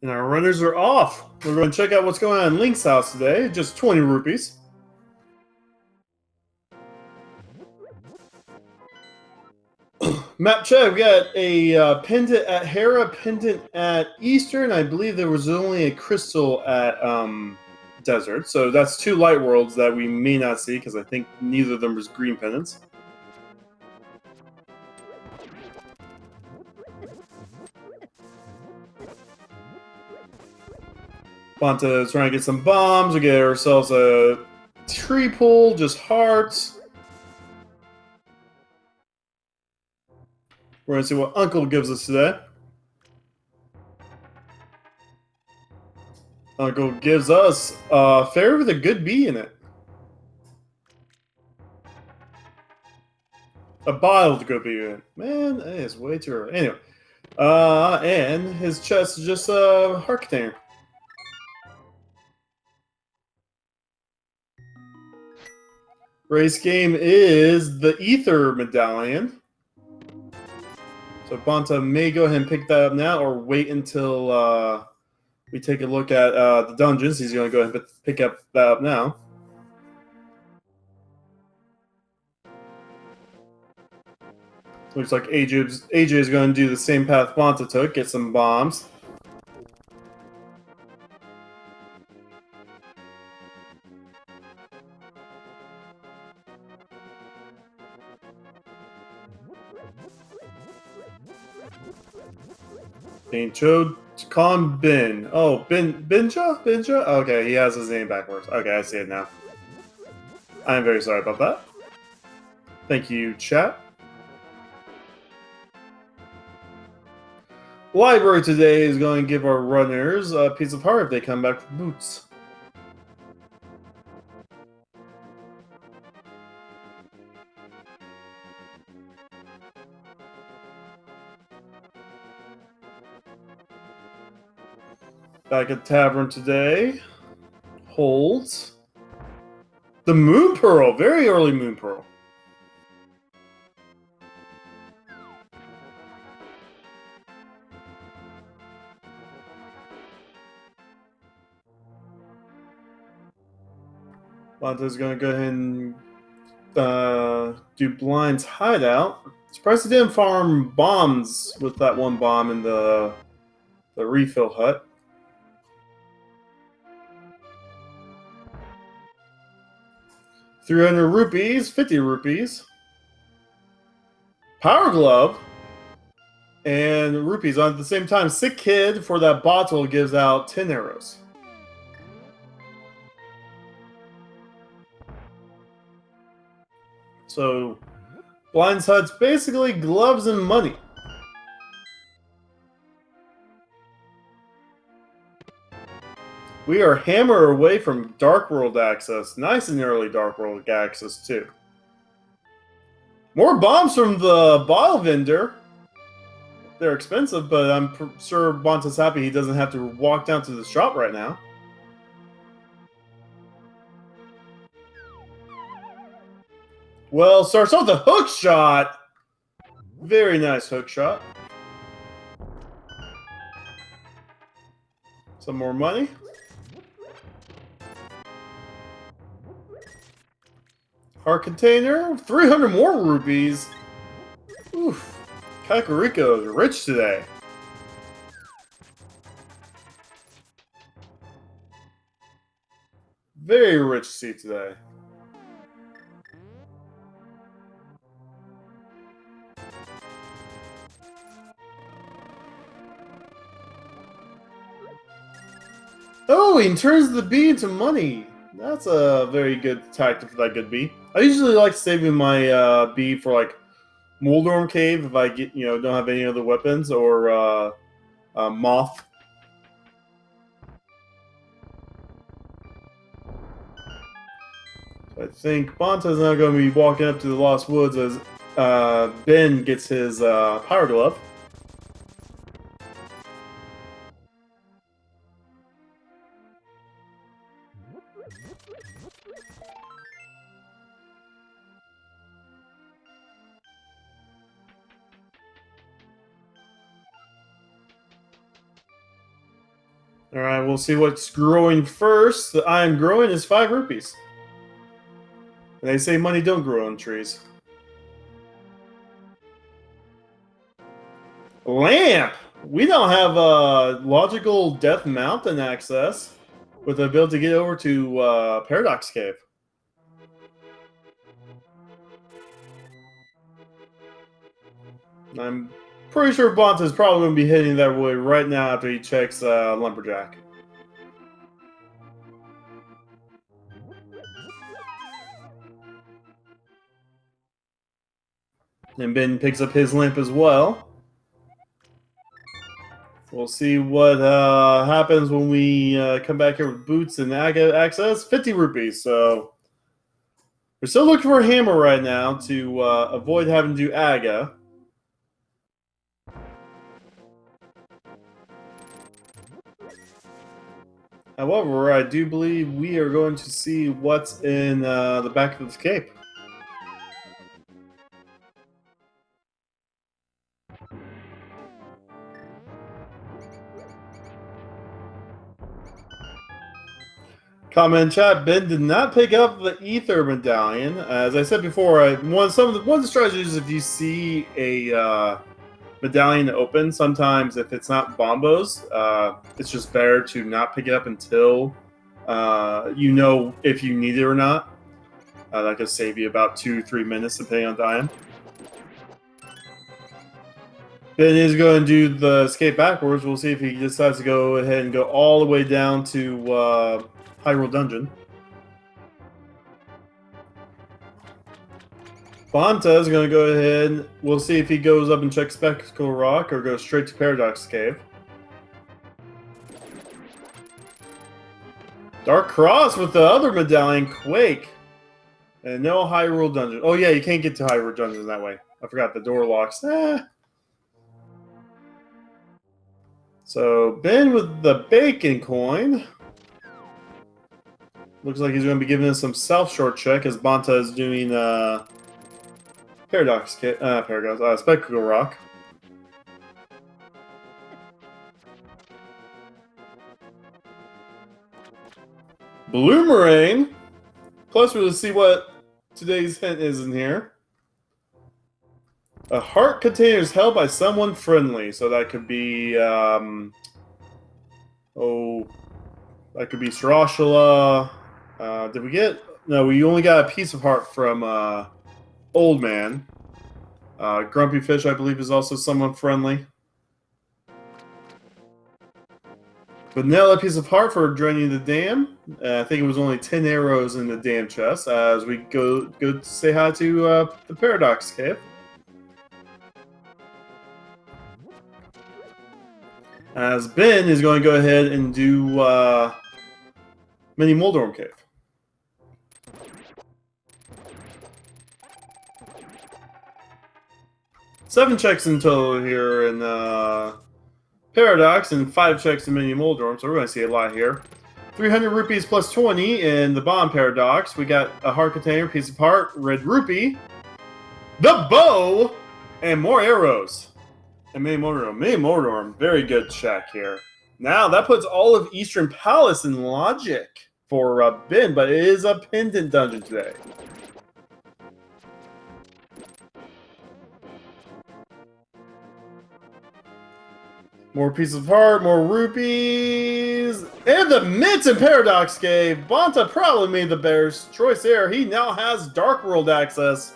And our runners are off. We're going to check out what's going on in Link's house today. Just 20 rupees. Map check. We got a pendant at Hera, pendant at Eastern. I believe there was only a crystal at Desert. So that's two light worlds that we may not see because I think neither of them was green pendants. Bonta is trying to get some bombs. We get ourselves a tree pull, just hearts. We're going to see what Uncle gives us today. Uncle gives us a fairy with a good bee in it. A bottle with a good bee in it. Man, that is way too early. Anyway. And his chest is just a heart container. Race game is the Ether Medallion. So Bonta may go ahead and pick that up now or wait until we take a look at the dungeons. He's going to go ahead and pick that up now. Looks like AJ is going to do the same path Bonta took, get some bombs. Chode Khan Bin. Oh, Binja? Binja? Okay, he has his name backwards. Okay, I see it now. I'm very sorry about that. Thank you, chat. Library today is going to give our runners a piece of heart if they come back with boots. Back at Tavern today. Holds. The Moon Pearl. Very early Moon Pearl. Bonta's going to go ahead and do Blind's Hideout. Surprised he didn't farm bombs with that one bomb in the refill hut. $300, 50 rupees. Power Glove. And rupees on at the same time. Sick Kid for that bottle gives out 10 arrows. So, Blind's Hut's basically gloves and money. We are hammer away from Dark World access. Nice and early Dark World access, too. More bombs from the bottle vendor. They're expensive, but I'm sure Bonta's happy he doesn't have to walk down to the shop right now. Well, starts off the hook shot. Very nice hook shot. Some more money. Heart container. 300 more rupees. Oof. Kakariko is rich today. Very rich seat today. Oh, he turns the bee into money. That's a very good tactic for that good bee. I usually like saving my bee for like Moldorm Cave if I get don't have any other weapons or Moth. I think Bonta's now going to be walking up to the Lost Woods as Ben gets his Power Glove. All right, we'll see what's growing first. The I am growing is 5 rupees. And they say money don't grow on trees. Lamp! We don't have logical Death Mountain access with the ability to get over to Paradox Cave. I'm pretty sure Bonta is probably going to be hitting that way right now after he checks Lumberjack. And Ben picks up his lamp as well. We'll see what happens when we come back here with Boots and Aga access. 50 rupees, so we're still looking for a hammer right now to avoid having to do Aga. However, I do believe we are going to see what's in the back of this cape. Comment in chat. Ben did not pick up the Ether Medallion. As I said before, one of the strategies, if you see a medallion open, sometimes if it's not bombos, it's just better to not pick it up until you know if you need it or not. That could save you about 2-3 minutes depending on time. Ben is going to do the escape backwards. We'll see if he decides to go ahead and go all the way down to Hyrule Dungeon. Bonta is going to go ahead. We'll see if he goes up and checks Spectacle Rock or goes straight to Paradox Cave. Dark Cross with the other medallion, Quake. And no Hyrule Dungeon. Oh yeah, you can't get to Hyrule Dungeon that way. I forgot the door locks. So Ben with the bacon coin. Looks like he's going to be giving us some self-short check as Bonta is doing Spectacle Rock. Bloomerang. Plus, we'll see what today's hint is in here. A heart container is held by someone friendly, so that could be that could be Sarashula. Did we get? No, we only got a piece of heart from Old Man. Grumpy Fish, I believe, is also someone friendly. Vanilla piece of heart for draining the dam. I think it was only 10 arrows in the dam chest. As we go say hi to the Paradox Cave. As Ben is going to go ahead and do Mini Moldorm Cave. Seven checks in total here in Paradox and 5 checks in Mini Moldorm, so we're going to see a lot here. 300 rupees plus 20 in the Bomb Paradox. We got a heart container, piece of heart, red rupee, the bow, and more arrows. And Mini Moldorm, very good check here. Now that puts all of Eastern Palace in logic for Ben, but it is a pendant dungeon today. More pieces of heart, more rupees, and the Mint in Paradox Cave. Bonta probably made the bear's choice there. He now has Dark World access.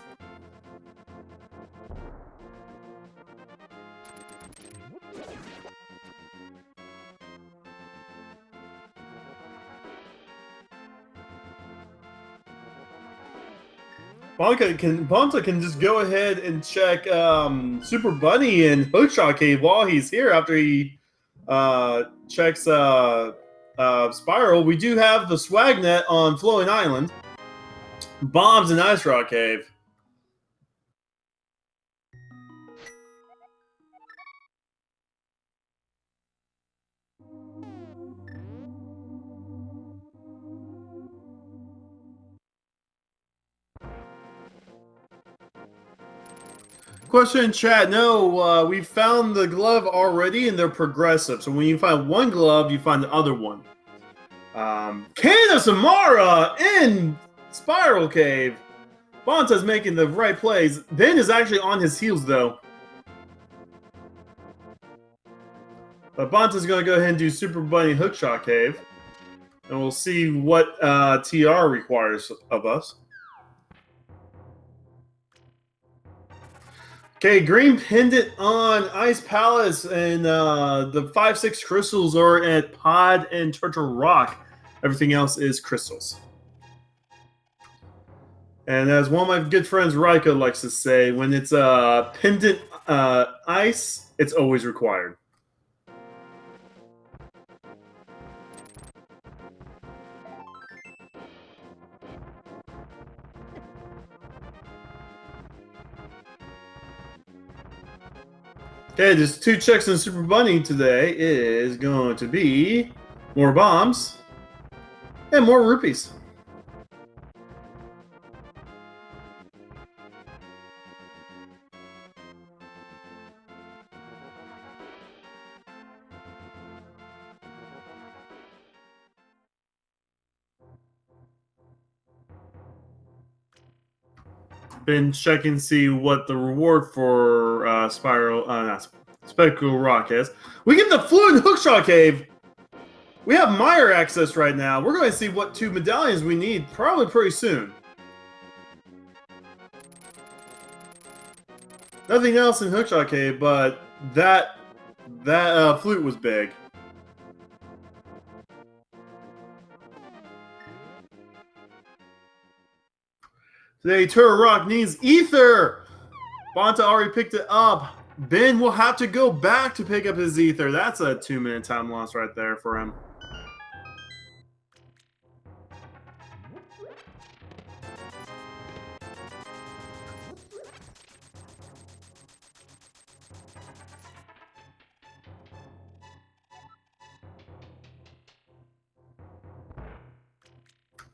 Bonta can just go ahead and check Super Bunny and Hookshot Cave while he's here after he checks Spiral. We do have the Swagnet on Flowing Island. Bombs in Ice Rock Cave. Question in chat. No, we found the glove already, and they're progressive. So when you find one glove, you find the other one. Kana Samara in Spiral Cave. Bonta's making the right plays. Ben is actually on his heels, though. But Bonta's going to go ahead and do Super Bunny Hookshot Cave. And we'll see what TR requires of us. Okay, green pendant on Ice Palace, and the 5-6 crystals are at Pod and Turtle Rock. Everything else is crystals. And as one of my good friends Raiko likes to say, when it's pendant ice, it's always required. Okay, just 2 checks in Super Bunny today is going to be more bombs and more rupees. Been checking to see what the reward for Spectacle Rock is. We get the Fluid Hookshot Cave. We have Meyer access right now. We're going to see what 2 medallions we need probably pretty soon. Nothing else in Hookshot Cave, but that flute was big. Today, Turtle Rock needs Ether. Bonta already picked it up. Ben will have to go back to pick up his Ether. That's a 2-minute time loss right there for him.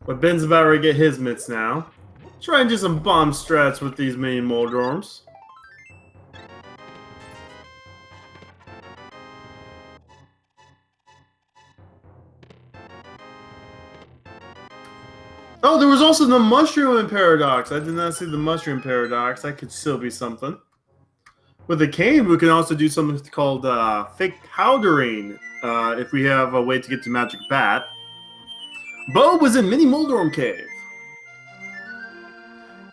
But Ben's about to get his mitts now. Try and do some bomb strats with these mini Moldorms. Oh, there was also the Mushroom Paradox. I did not see the Mushroom Paradox. That could still be something. With the cane, we can also do something called Fake Powdering if we have a way to get to Magic Bat. Bo was in Mini Moldorm Cave.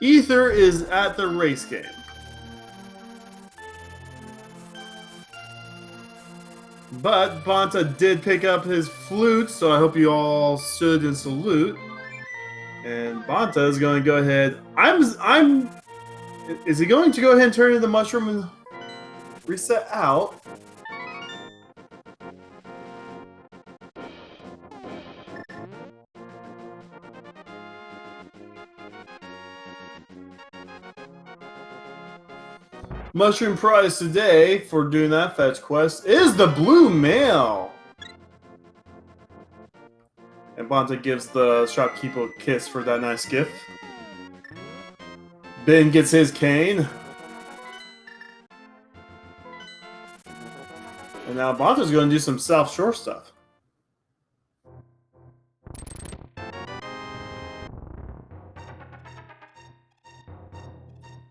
Ether is at the race game. But Bonta did pick up his flute, so I hope you all stood and salute. And Bonta is going to go ahead. Is he going to go ahead and turn into the mushroom and reset out? Mushroom prize today for doing that fetch quest is the blue mail. And Bonta gives the shopkeeper a kiss for that nice gift. Ben gets his cane. And now Bonta's going to do some South Shore stuff.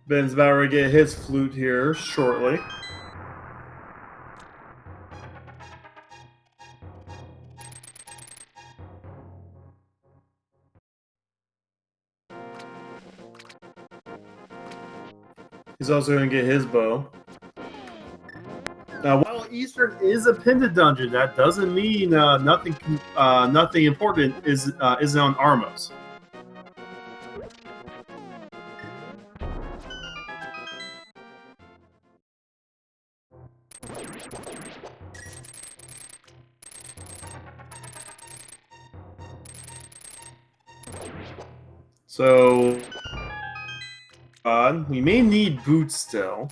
Ben's about to get his flute here shortly. He's also going to get his bow. Now, while Eastern is a pendant dungeon, that doesn't mean nothing important is on Armos. So, we may need boots still.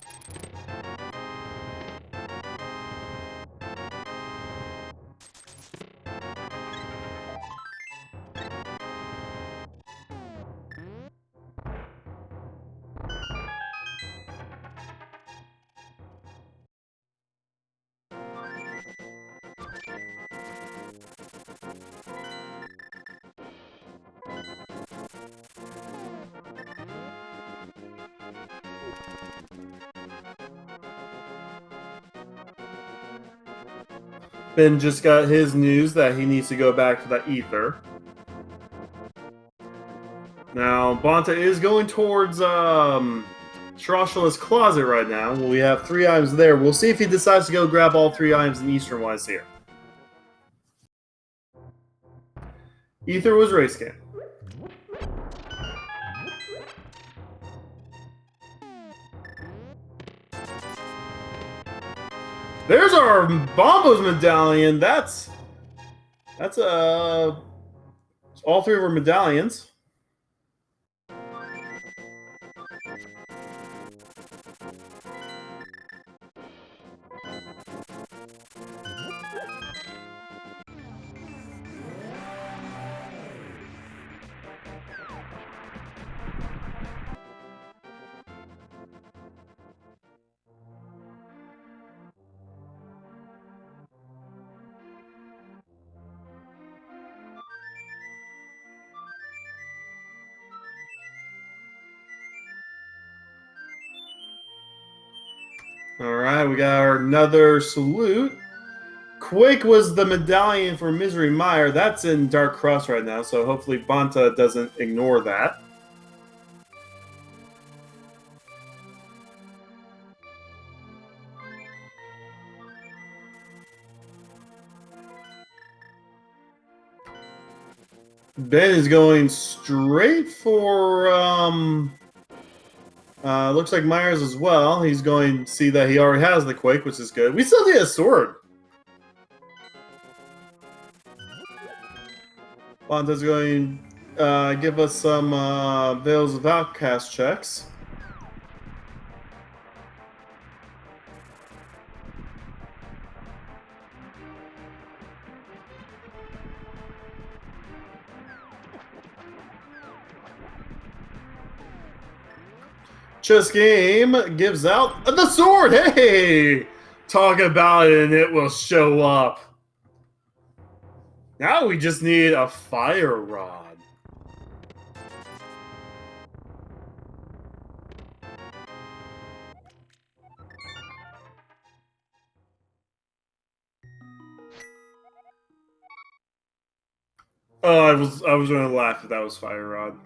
Ben just got his news that he needs to go back to that ether. Now, Bonta is going towards Shirashala's closet right now. We have 3 items there. We'll see if he decides to go grab all 3 items in Eastern-wise here. Ether was race game. There's our Bombos medallion. That's all 3 of our medallions. Alright, we got our another salute. Quake was the medallion for Misery Mire. That's in Dark Cross right now, so hopefully Bonta doesn't ignore that. Ben is going straight for looks like Myers as well. He's going to see that he already has the Quake, which is good. We still need a sword. Bonta's going to give us some Veils of Outcast checks. Chess game gives out the sword. Hey, talk about it and it will show up. Now we just need a fire rod. Oh, I was going to laugh if that was fire rod.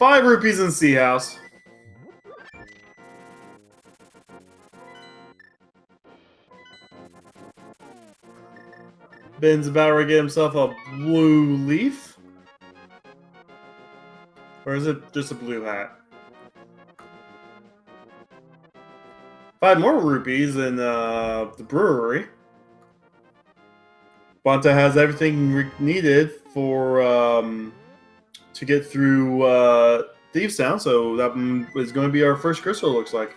5 rupees in Sea House. Ben's about to get himself a blue leaf. Or is it just a blue hat? 5 more rupees in the brewery. Bonta has everything needed for to get through Thieves Town, so that is going to be our first crystal, looks like.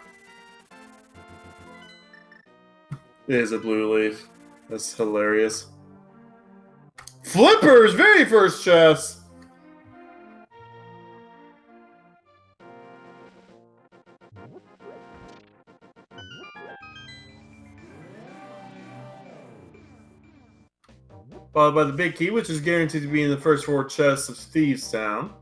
It is a blue leaf. That's hilarious. Flipper's very first chest! Followed by the big key, which is guaranteed to be in the first 4 chests of Thieves Town.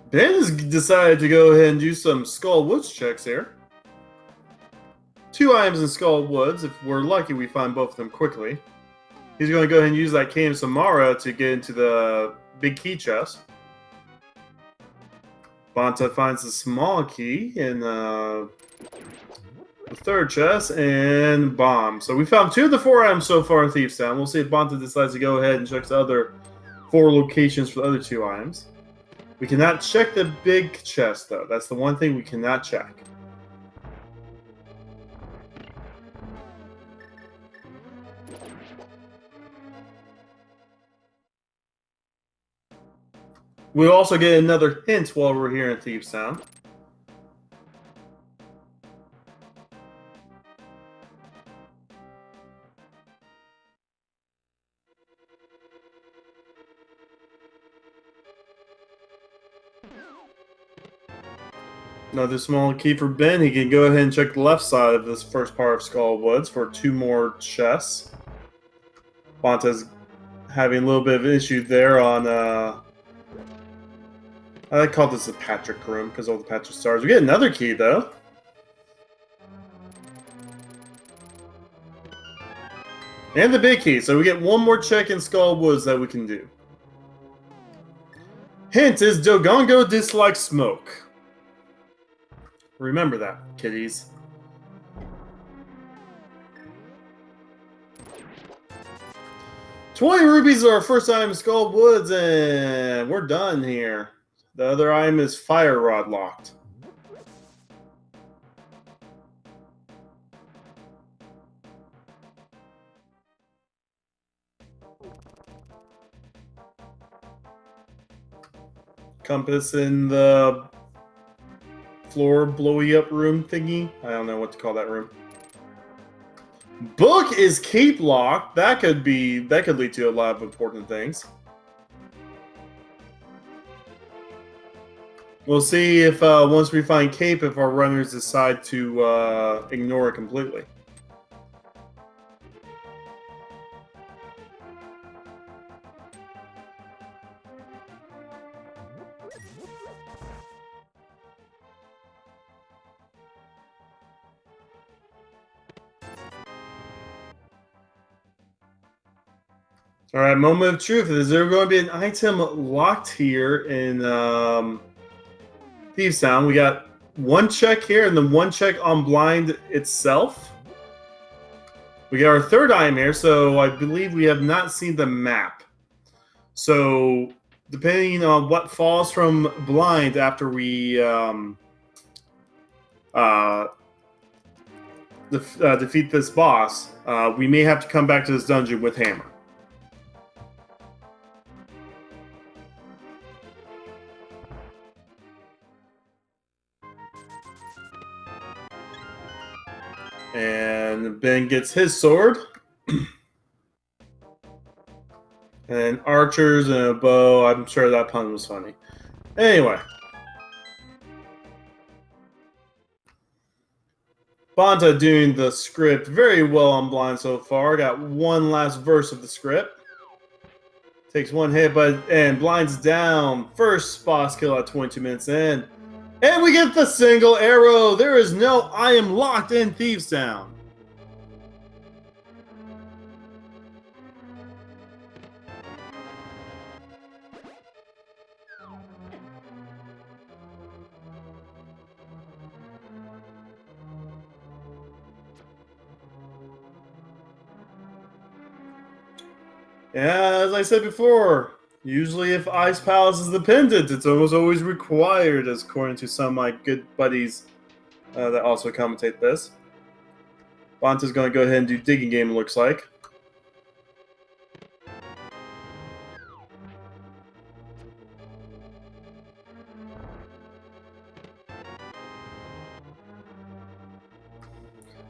Ben has decided to go ahead and do some Skull Woods checks here. 2 items in Skull Woods. If we're lucky, we find both of them quickly. He's going to go ahead and use that Cane of Samara to get into the big key chest. Bonta finds the small key in the 3rd chest and bomb. So we found 2 of the 4 items so far in Thieves Town. We'll see if Bonta decides to go ahead and check the other 4 locations for the other 2 items. We cannot check the big chest, though. That's the one thing we cannot check. We'll also get another hint while we're here in Thieves Town. Another small key for Ben. He can go ahead and check the left side of this first part of Skull Woods for 2 more chests. Bonta's having a little bit of an issue there on I call this the Patrick room because all the Patrick stars. We get another key though. And the big key. So we get one more check in Skull Woods that we can do. Hint is Dogongo dislikes smoke. Remember that, kiddies. $20 rupees are our first item in Skull Woods, and we're done here. The other item is Fire Rod locked. Compass in the floor blowy up room thingy. I don't know what to call that room. Book is keep locked. That could lead to a lot of important things. We'll see if once we find Cape, if our runners decide to ignore it completely. All right, moment of truth. Is there going to be an item locked here in Thieves Town? We got one check here and then one check on blind itself. We got our third item here, so I believe we have not seen the map. So depending on what falls from blind after we defeat this boss, we may have to come back to this dungeon with Hammer. And Ben gets his sword. And archers and a bow. I'm sure that pun was funny. Anyway. Bonta doing the script very well on blind so far. Got one last verse of the script. Takes one hit, and blind's down. First boss kill at 22 minutes in. And we get the single arrow. There is no I am locked in Thieves Town. Yeah, as I said before, usually if Ice Palace is the pendant, it's almost always required, as according to some of my good buddies that also commentate this. Bonta's going to go ahead and do Digging Game, it looks like.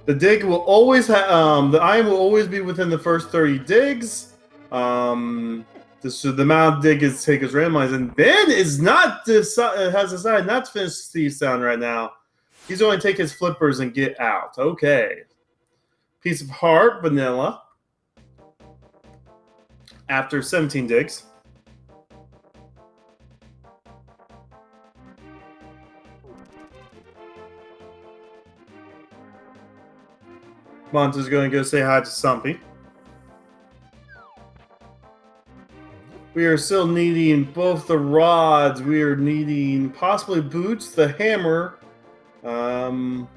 The dig will always have, the item will always be within the first 30 digs. The amount of dig is take is randomized, and Ben is has decided not to finish Thieves Town right now. He's going to take his flippers and get out. Okay. Piece of heart, vanilla. After 17 digs. Bonta's going to go say hi to Stumpy. We are still needing both the rods. We are needing possibly boots, the hammer, and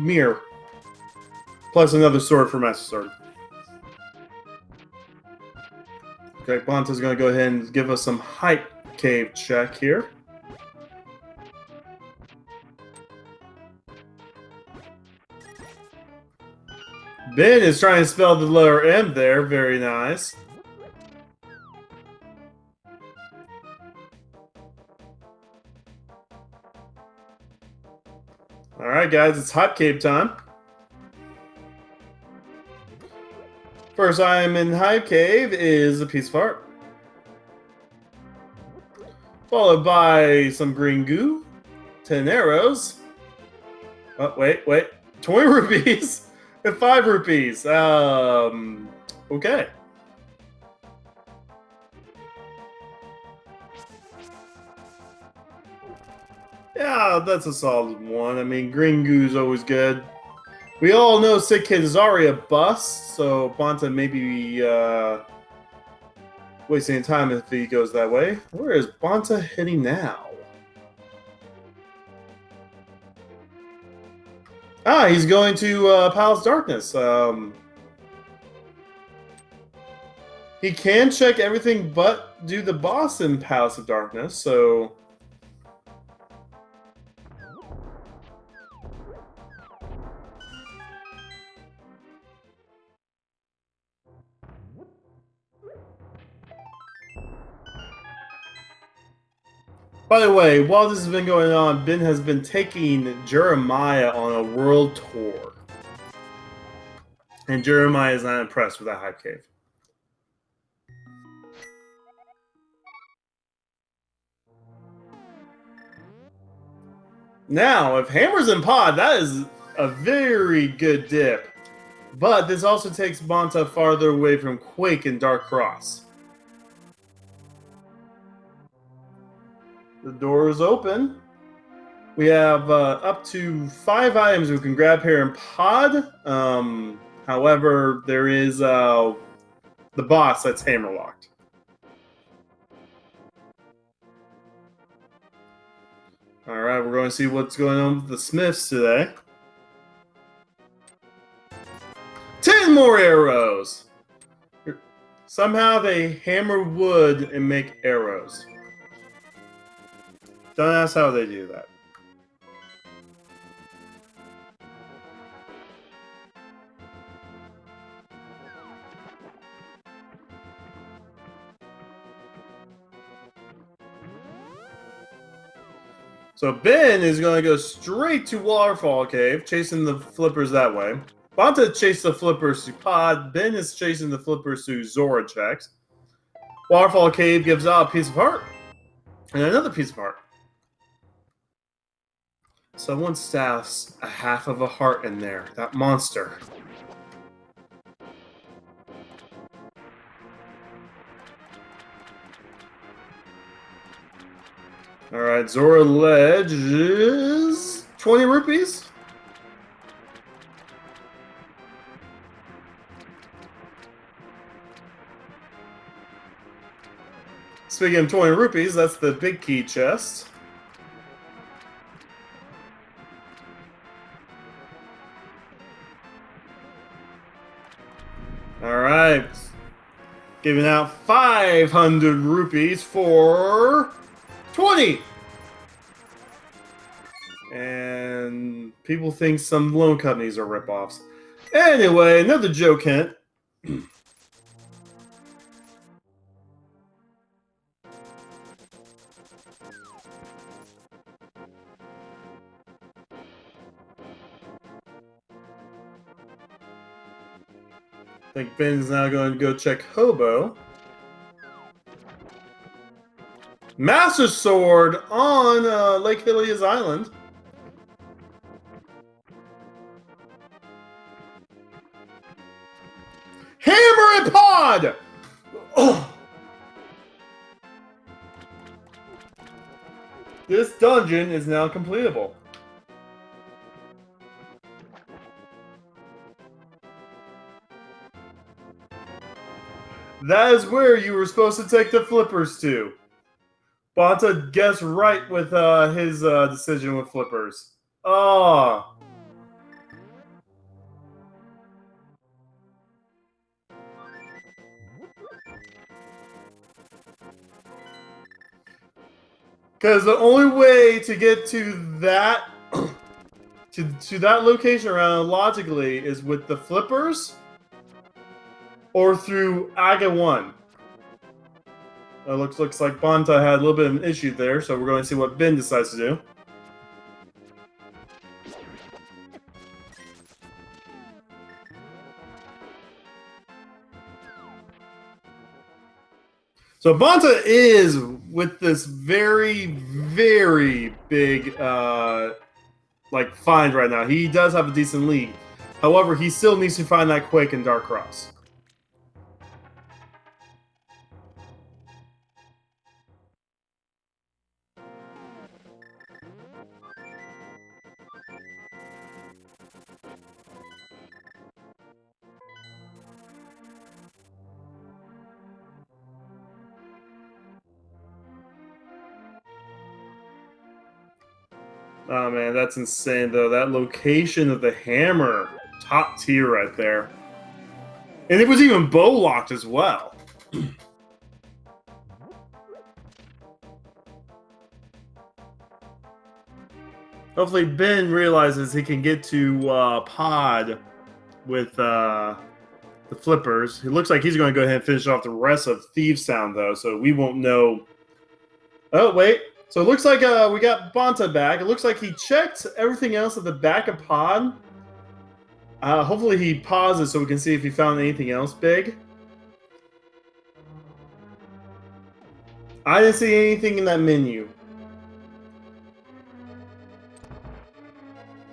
mirror. Plus another sword for Master Sword. Okay, Bonta's going to go ahead and give us some hype cave check here. Ben is trying to spell the letter M there. Very nice. Alright, guys, it's Hype Cave time. First item in Hype Cave is a piece of art. Followed by some green goo, 10 arrows. Oh, wait. 20 rupees. And 5 rupees. Okay. Yeah, that's a solid one. I mean, green goo's always good. We all know Sick Kid is already a bust, so Bonta may be wasting time if he goes that way. Where is Bonta hitting now? Ah, he's going to Palace Darkness. He can check everything but do the boss in Palace of Darkness, so... By the way, while this has been going on, Ben has been taking Jeremiah on a world tour. And Jeremiah is not impressed with that hype cave. Now, if Hammer's in Pod, that is a very good dip. But this also takes Bonta farther away from Quake and Dark Cross. The door is open. We have up to 5 items we can grab here in Pod. However, there is the boss that's hammerlocked. Alright, we're going to see what's going on with the Smiths today. 10 more arrows! Somehow they hammer wood and make arrows. Don't ask how they do that. So Ben is going to go straight to Waterfall Cave, chasing the flippers that way. Bonta chased the flippers to Pod. Ben is chasing the flippers to Zora checks. Waterfall Cave gives out a piece of heart. And another piece of heart. Someone staffs a half of a heart in there. That monster. Alright, Zora Ledge is 20 rupees. Speaking of 20 rupees, that's the big key chest. Alright. Giving out 500 rupees for 20! And people think some loan companies are ripoffs. Anyway, another joke hint. I think Ben's now going to go check Hobo. Master Sword on Lake Hylia's Island. Hammer and Pod! Oh. This dungeon is now completable. That is where you were supposed to take the flippers to. Bonta guessed right with his decision with flippers. Oh. Because the only way to get to that to that location around logically is with the flippers or through Aga 1. It looks like Bonta had a little bit of an issue there, so we're going to see what Ben decides to do. So Bonta is with this very, very big like find right now. He does have a decent lead. However, he still needs to find that Quake and Dark Cross. Oh man, that's insane though. That location of the hammer, top tier right there. And it was even bow locked as well. Hopefully Ben realizes he can get to pod with the flippers. It looks like he's going to go ahead and finish off the rest of Thieves Town though, so we won't know. Oh wait, so it looks like we got Bonta back. It looks like he checked everything else at the back of pod. Hopefully he pauses so we can see if he found anything else big. I didn't see anything in that menu.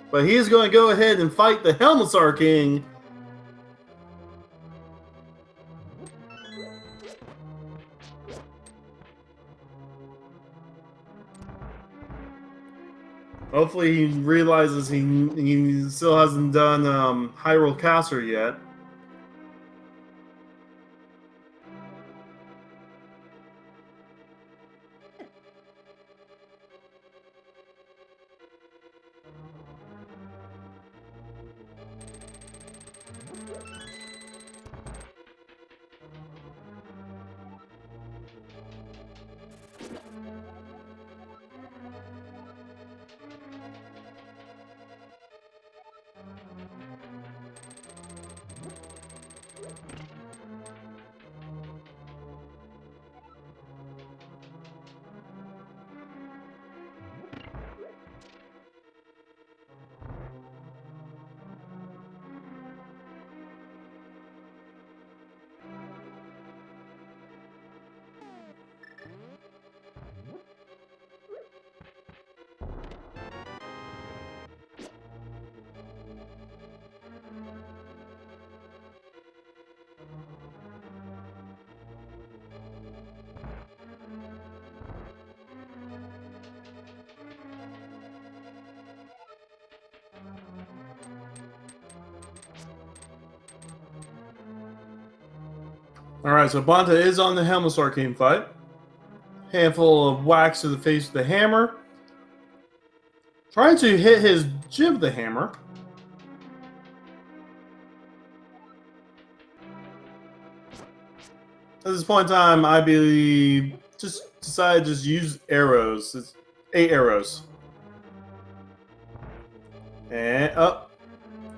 But he is going to go ahead and fight the Helmsar King. Hopefully he realizes he still hasn't done Hyrule Castle yet. Alright, so Bonta is on the Helmsar King fight. Handful of whacks to the face with the hammer. Trying to hit his jib with the hammer. At this point in time, I believe just decided to just use arrows. It's 8 arrows. And up.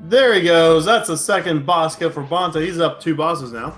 There he goes. That's the second boss kill for Bonta. He's up 2 bosses now.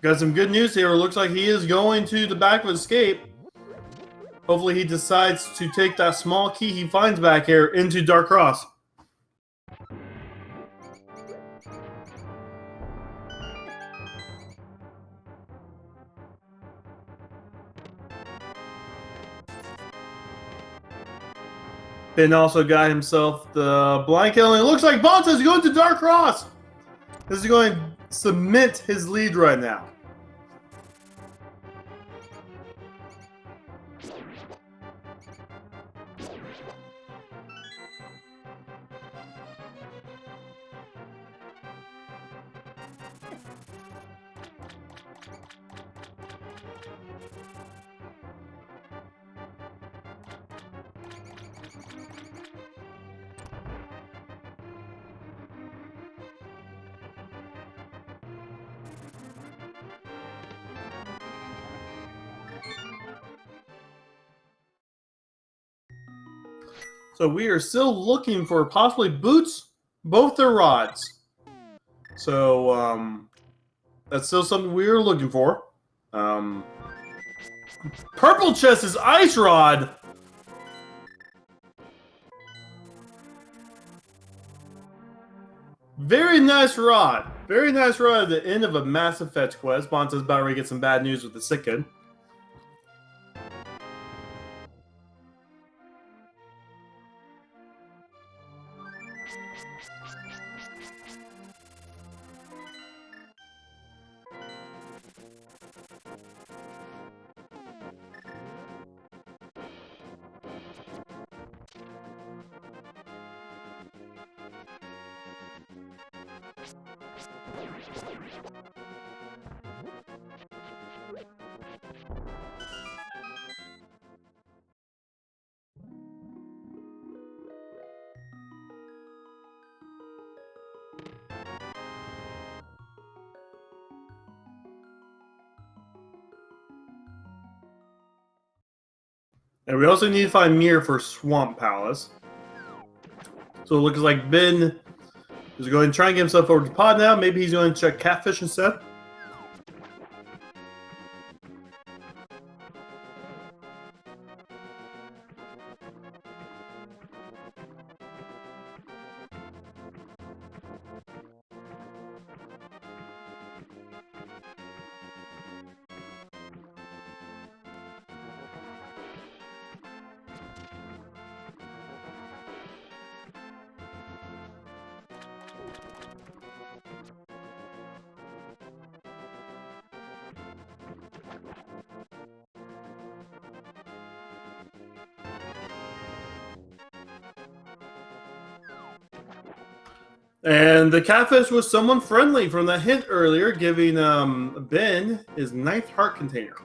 Got some good news here. It looks like he is going to the back of escape. Hopefully he decides to take that small key he finds back here into Dark Cross. Ben also got himself the blanket, and it looks like Bonta is going to Dark Cross. This is going to cement his lead right now. So we are still looking for possibly boots, both their rods. So that's still something we are looking for. Purple chest is ice rod. Very nice rod. Very nice rod at the end of a massive fetch quest. Bonta's about ready to get some bad news with the Sicken. And we also need to find Mir for Swamp Palace. So it looks like Ben is going to try and get himself over to Pod now. Maybe he's going to check Catfish instead. And the Catfish was someone friendly from that hint earlier, giving Ben his 9th heart container.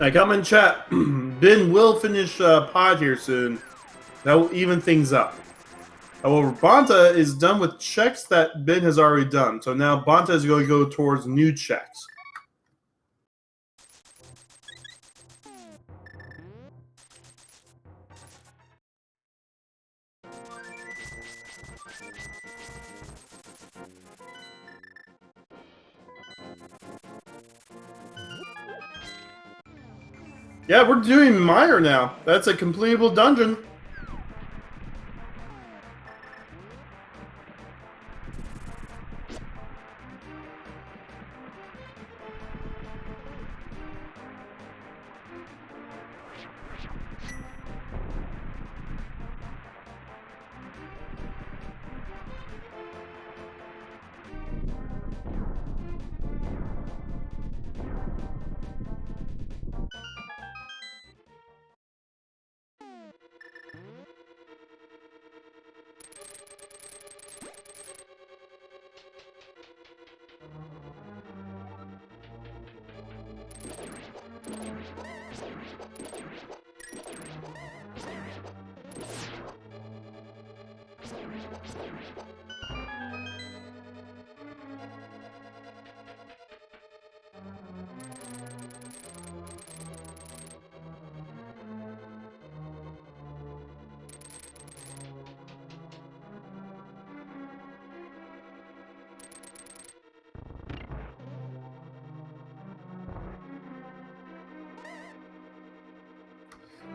I come in chat. Ben will finish Pod here soon. That will even things up. However, Bonta is done with checks that Ben has already done. So now Bonta is going to go towards new checks. Yeah, we're doing Meyer now. That's a completable dungeon.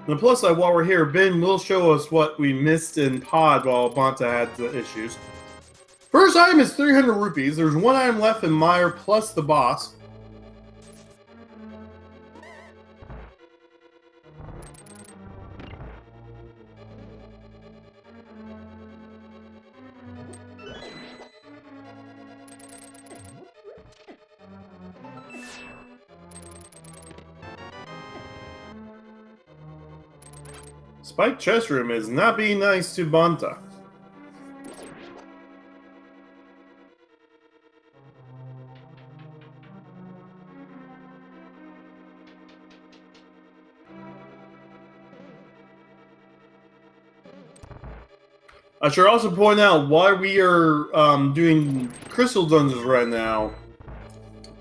And plus, while we're here, Ben will show us what we missed in Pod while Bonta had the issues. First item is 300 rupees. There's one item left in Meyer plus the boss. Spike chest room is not being nice to Bonta. I should also point out why we are doing crystal dungeons right now.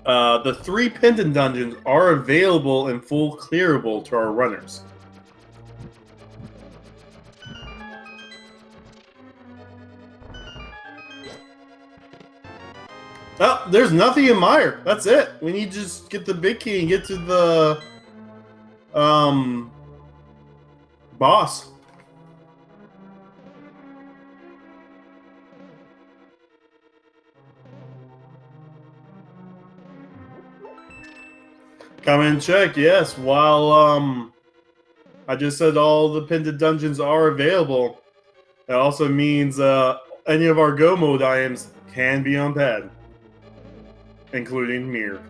The 3 pendant dungeons are available and full clearable to our runners. Oh, there's nothing in Meyer. That's it. We need to just get the big key and get to the boss. Come and check, yes. While I just said all the pendant dungeons are available, that also means any of our Go mode items can be on pad, including Mirror.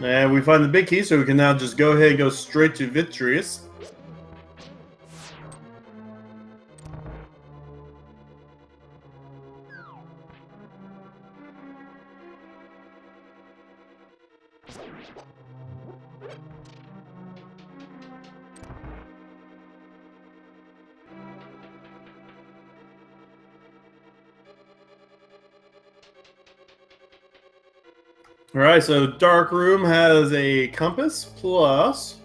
And we find the big key, so we can now just go ahead and go straight to Victorious. Alright, so Dark Room has a compass plus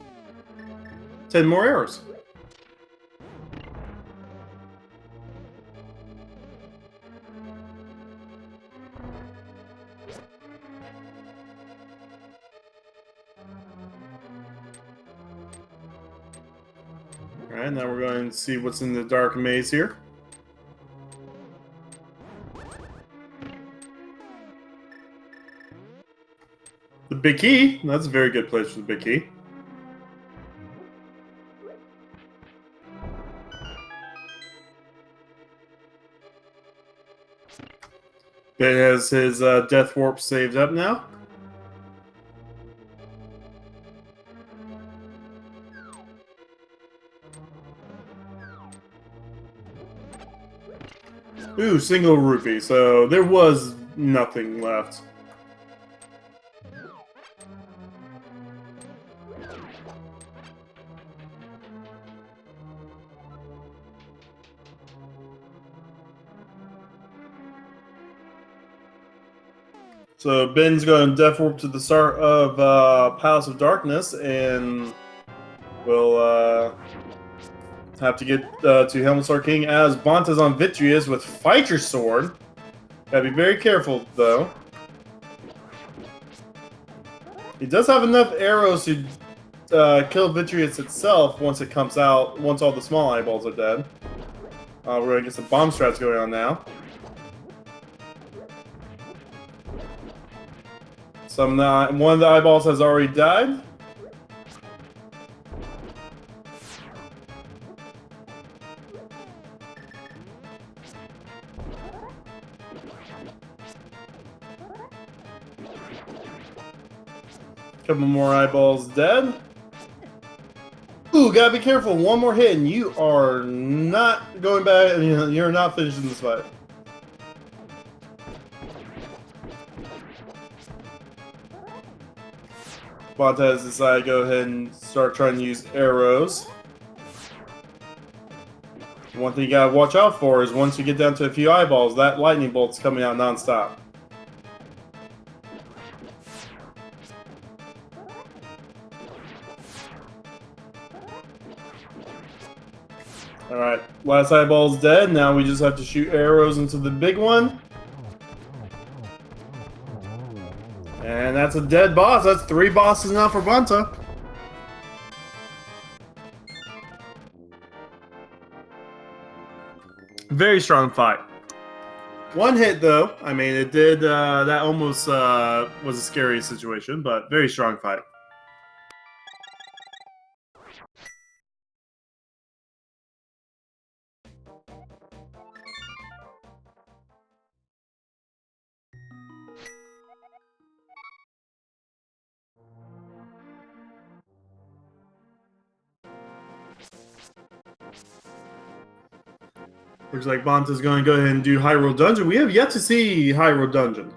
10 more arrows. Alright, now we're going to see what's in the Dark Maze here. The big key. That's a very good place for the big key. Ben has his death warp saved up now. Ooh, single rupee. So there was nothing left. So Ben's going to death warp to the start of Palace of Darkness, and we'll have to get to Helmstar King as Bonta's on Vitreous with Fight Your Sword. Gotta be very careful, though. He does have enough arrows to kill Vitreous itself once it comes out, once all the small eyeballs are dead. We're going to get some bomb strats going on now. One of the eyeballs has already died. Couple more eyeballs dead. Ooh, gotta be careful. One more hit and you are not going back. You're not finishing this fight. Bonta has decided to go ahead and start trying to use arrows. One thing you gotta watch out for is once you get down to a few eyeballs, that lightning bolt's coming out non-stop. Alright, last eyeball's dead. Now we just have to shoot arrows into the big one. And that's a dead boss. That's 3 bosses now for Bonta. Very strong fight. 1 hit though. I mean, it did. That almost was a scary situation, but very strong fight. Looks like Bonta's going to go ahead and do Hyrule Dungeon. We have yet to see Hyrule Dungeon.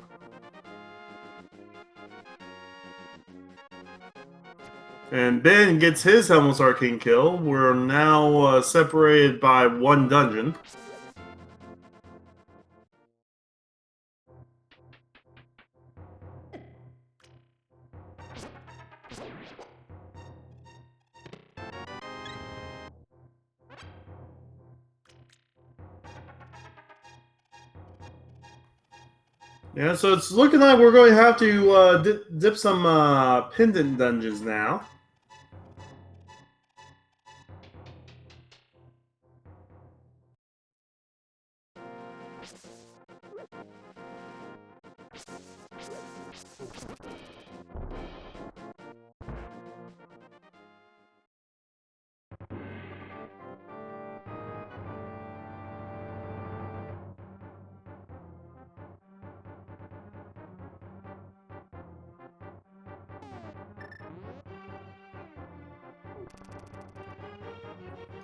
And Ben gets his Helmut's Arcane kill. We're now separated by 1 dungeon. Yeah, so it's looking like we're going to have to dip some pendant dungeons now.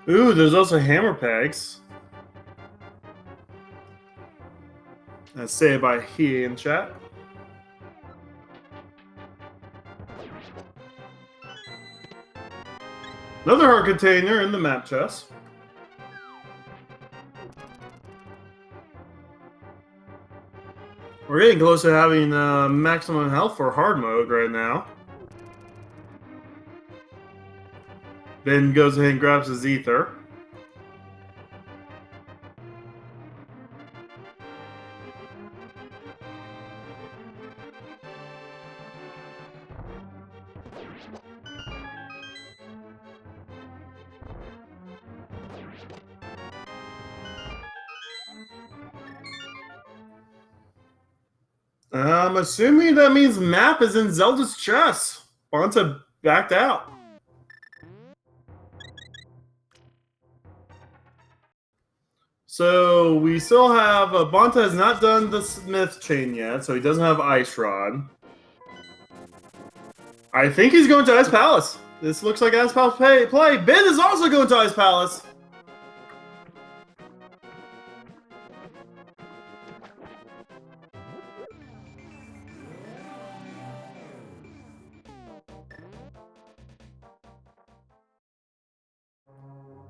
Ooh, there's also hammer pegs. That's saved by he in chat. Another heart container in the map chest. We're getting close to having maximum health for hard mode right now. Ben goes ahead and grabs his ether. I'm assuming that means map is in Zelda's chest. Bonta backed out. So we still have Bonta has not done the Smith chain yet, so he doesn't have Ice Rod. I think he's going to Ice Palace. This looks like Ice Palace play. Ben is also going to Ice Palace.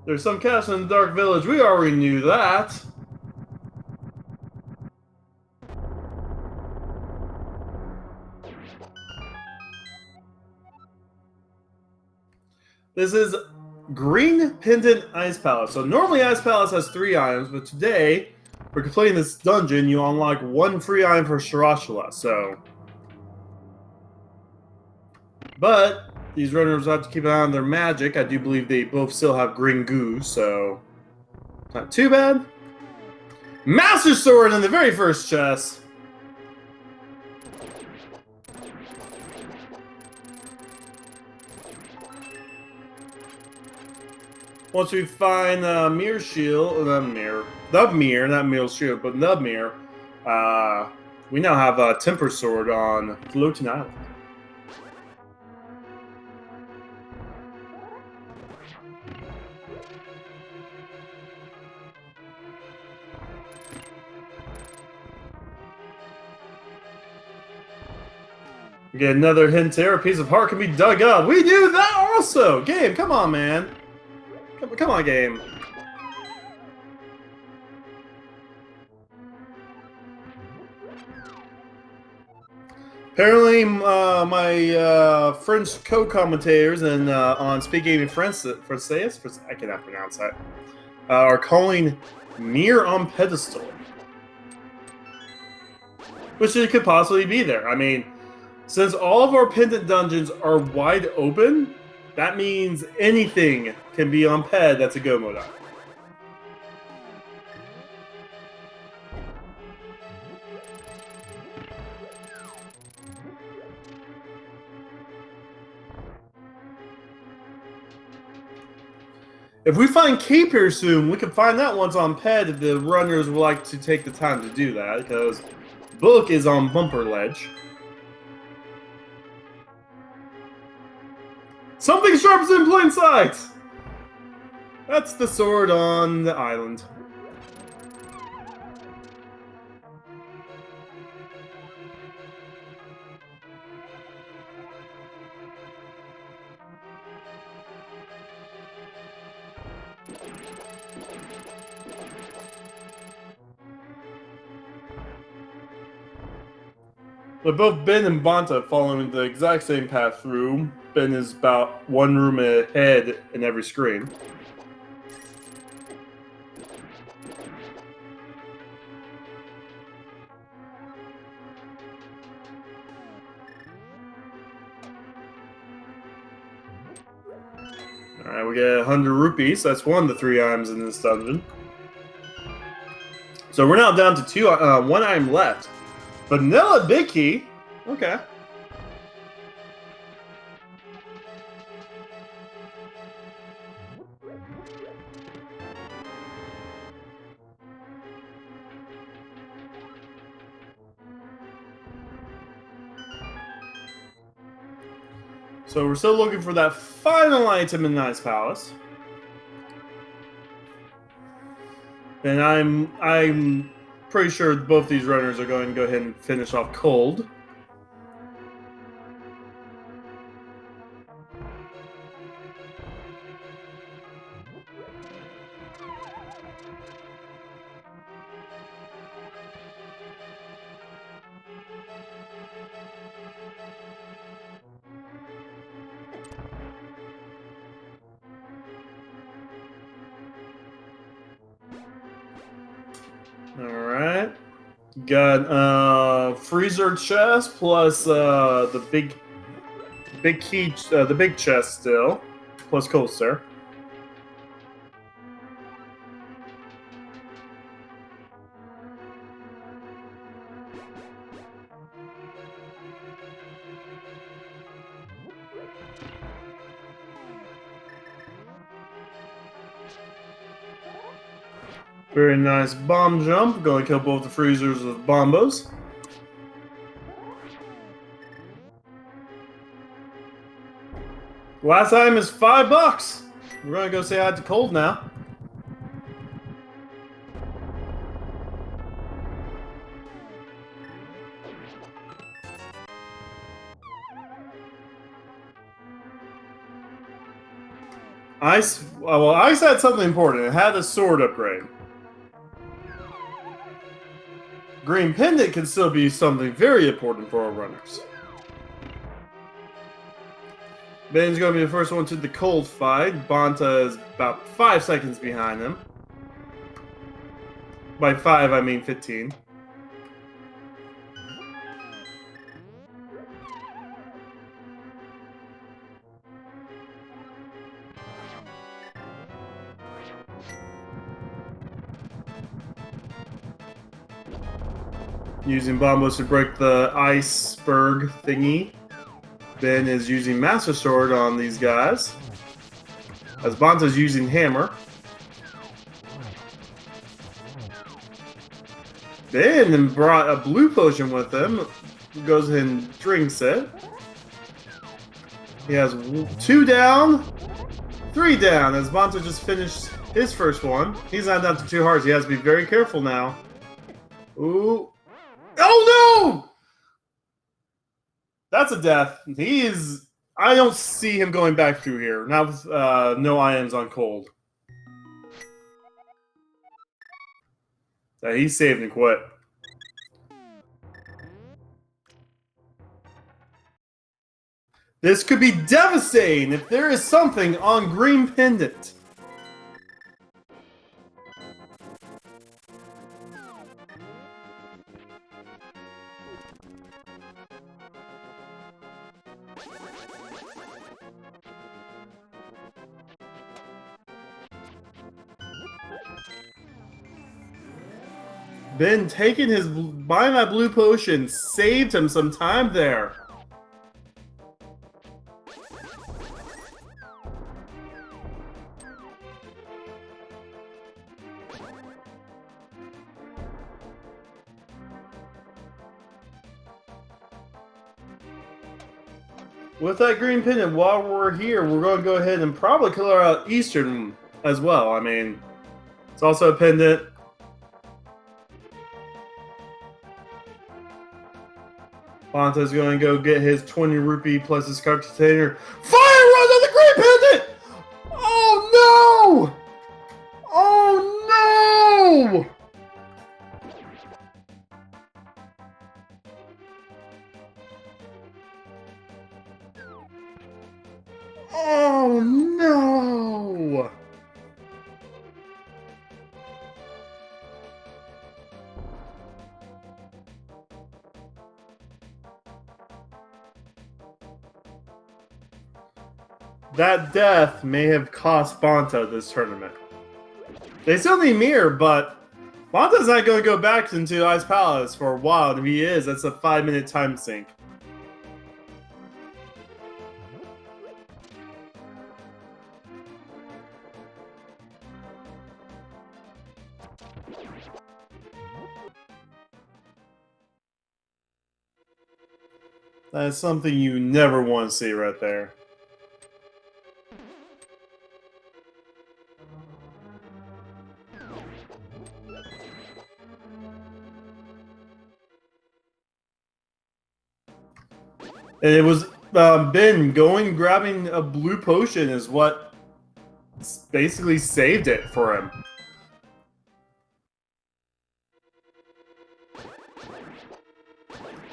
There's some castle in the Dark Village. We already knew that. This is Green Pendant Ice Palace. So normally Ice Palace has 3 items, but today, for completing this dungeon, you unlock 1 free item for Shirashula. So, but these runners have to keep an eye on their magic. I do believe they both still have green goo, so not too bad. Master Sword in the very first chest. Once we find Mirror Shield, not Mirror Shield, but Nubmere, we now have a Temper Sword on Floating Island. We get another hint here. A piece of heart can be dug up. We do that also! Game, come on, man. Come on, game. Apparently, my French co-commentators and on Speak Gaming Francais, I cannot pronounce that, are calling Mirror on Pedestal. Which it could possibly be there. I mean, Since all of our pendant dungeons are wide open, that means anything can be on ped that's a go mode item. If we find Cape here soon, we can find that one's on ped if the runners would like to take the time to do that, because Book is on Bumper Ledge. Something sharp is in plain sight! That's the sword on the island. But both Ben and Bonta following the exact same path through. Ben is about one room ahead in every screen. Alright, we get 100 rupees. That's one of the 3 items in this dungeon. So we're now down to 1 item left. Vanilla Big Key. Okay. So we're still looking for that final item in Ice Palace. And I'm pretty sure both these runners are going to go ahead and finish off cold. Alright. Got freezer chest plus the big key, the big chest still, plus coaster. Very nice bomb jump. Going to kill both the freezers with bombos. Last item is $5. We're gonna go say hi to Cold now. Ice. Well, Ice had something important. It had a sword upgrade. Green Pendant can still be something very important for our runners. Ben's going to be the first one to the cold fight. Bonta is about 5 seconds behind him. By 5, I mean 15. Using bombos to break the iceberg thingy. Ben is using Master Sword on these guys. As Bonta's using Hammer. Ben brought a blue potion with him. Goes ahead and drinks it. He has 2 down, 3 down. As Bonta just finished his first one. He's not down to 2 hearts. He has to be very careful now. Ooh. Oh no! That's a death. I don't see him going back through here. Now with no items on cold. He's saved and quit. This could be devastating if there is something on Green Pendant. Ben taking his buying that blue potion saved him some time there. With that green pendant, while we're here, we're going to go ahead and probably color out Eastern as well. I mean, it's also a pendant. Bonta's going to go get his 20 rupee plus his card container. Fire run on the green pendant! Oh no! Oh no! Oh no! That death may have cost Bonta this tournament. They still need Mirror, but Bonta's not going to go back into Ice Palace for a while. And if he is, that's a 5-minute time sink. That is something you never want to see right there. And it was Ben going grabbing a blue potion is what basically saved it for him.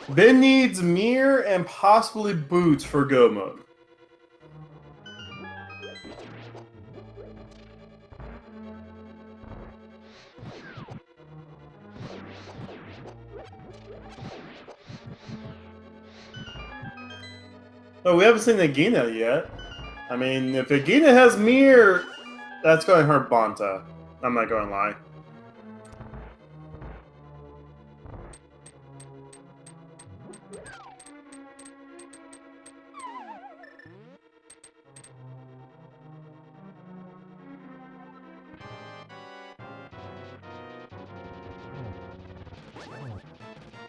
Ben needs Mirror and possibly Boots for go mode. Oh, we haven't seen Nagina yet. I mean, if Nagina has Mirror, that's going to hurt Bonta. I'm not going to lie.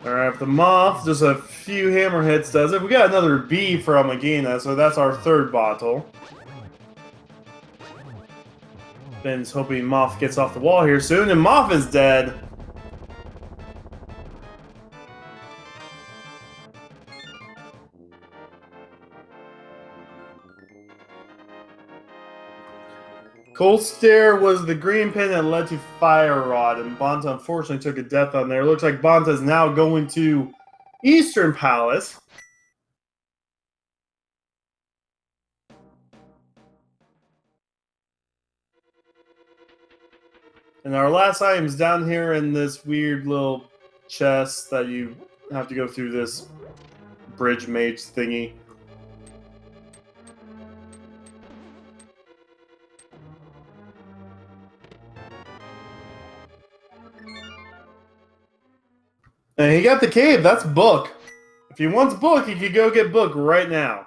Alright, the Moth, just a few hammer hits does it. We got another B from Nagina, so that's our third bottle. Ben's hoping Moth gets off the wall here soon, and Moth is dead. Cold Stare was the green pin that led to Fire Rod, and Bonta unfortunately took a death on there. Looks like Bonta is now going to Eastern Palace. And our last item is down here in this weird little chest that you have to go through this bridge mage thingy. And he got the cave. That's Book. If he wants Book, he could go get Book right now.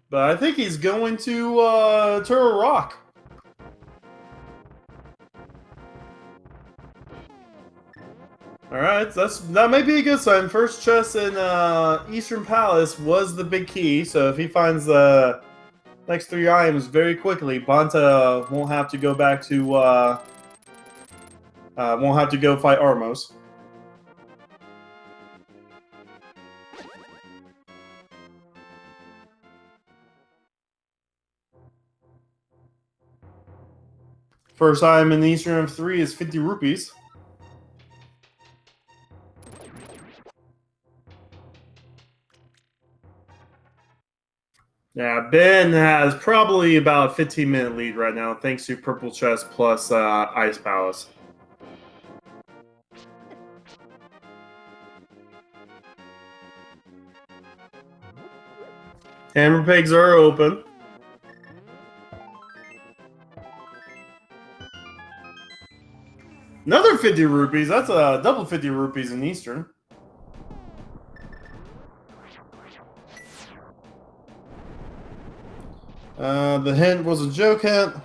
But I think he's going to Turtle Rock. Alright, that might be a good sign. First chest in Eastern Palace was the big key, so if he finds the next 3 items very quickly, Bonta won't have to go back to won't have to go fight Armos. First item in the Eastern of 3 is 50 rupees. Yeah, Ben has probably about a 15-minute lead right now, thanks to Purple Chest plus Ice Palace. Hammer pegs are open. 50 rupees. That's a double 50 rupees in Eastern. The hint was a joke hint.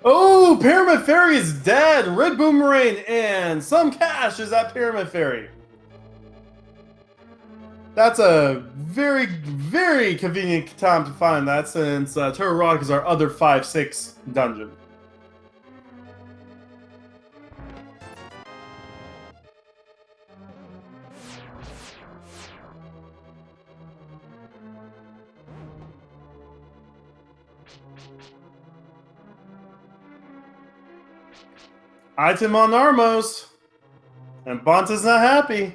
Oh, Pyramid Fairy is dead. Red Boomerang and some cash is at Pyramid Fairy. That's a very, very convenient time to find that since Turtle Rock is our other 5-6 dungeon. Item on Armos. And Bonta's not happy.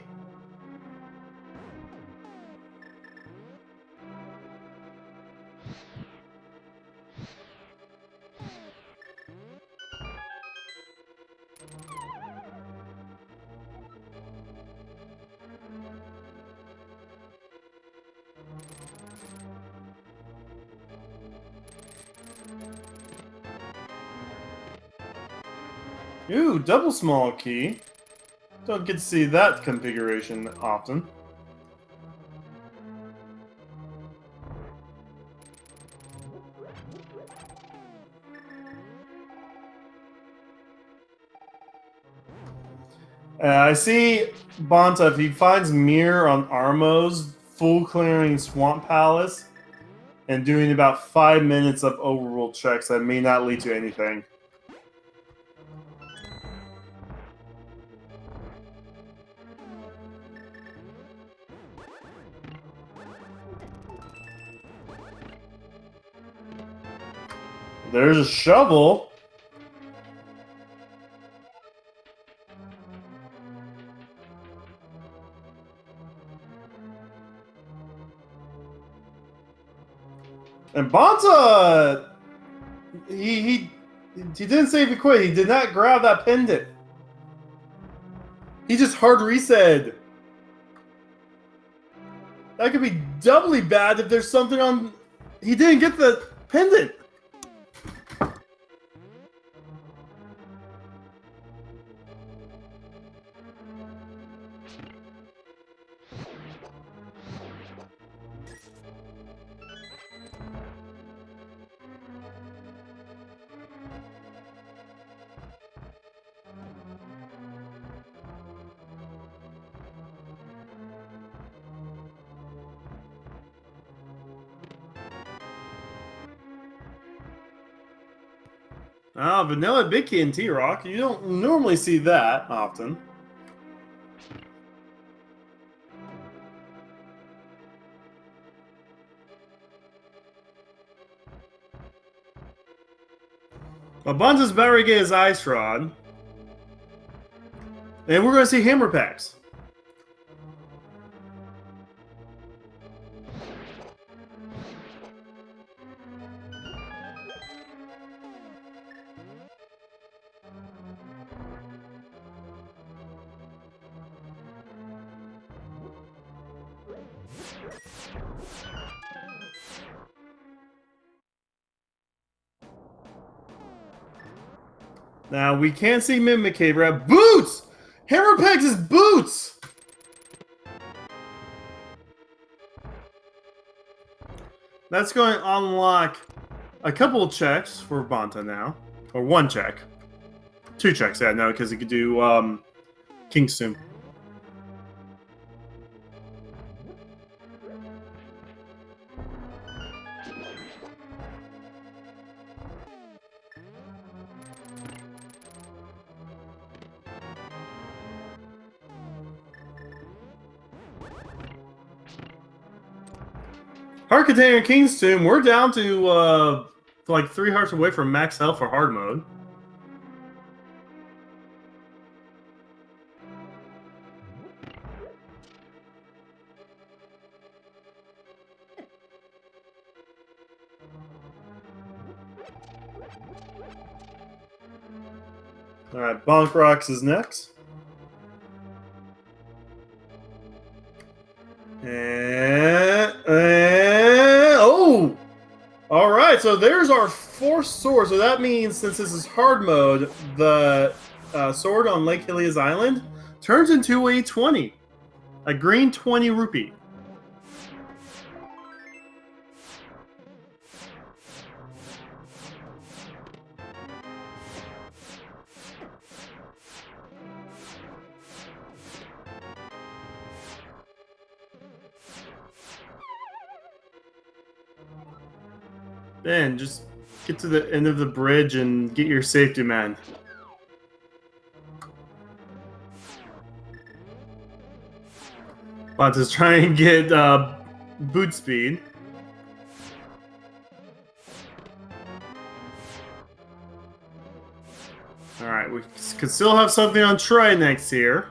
Ooh, double small key. Don't get to see that configuration often. I see Bonta, if he finds Mirror on Armos, full clearing Swamp Palace, and doing about 5 minutes of overrule checks that may not lead to anything. There's a shovel. And Bonta, he didn't say if he quit. He did not grab that pendant. He just hard reset. That could be doubly bad if there's something on. He didn't get the pendant. Ah, Vanilla Bicky and T-Rock. You don't normally see that often. Well, Bonta's about to get his Ice Rod. And we're going to see Hammer Packs. Now, we can't see Mimicator. Boots! Hammer Packs is boots! That's going to unlock a couple of checks for Bonta now. Or one check. 2 checks, yeah, no, because he could do King's Tomb. Heart Container King's Tomb, we're down to like 3 hearts away from max health for hard mode. All right, Bonk Rocks is next. And oh! All right, so there's our 4th sword. So that means since this is hard mode, the sword on Lake Hylia's Island turns into a 20. A green 20 rupee. Ben, just get to the end of the bridge and get your safety man. Bonta's trying to get boot speed. Alright, we could still have something on try next here.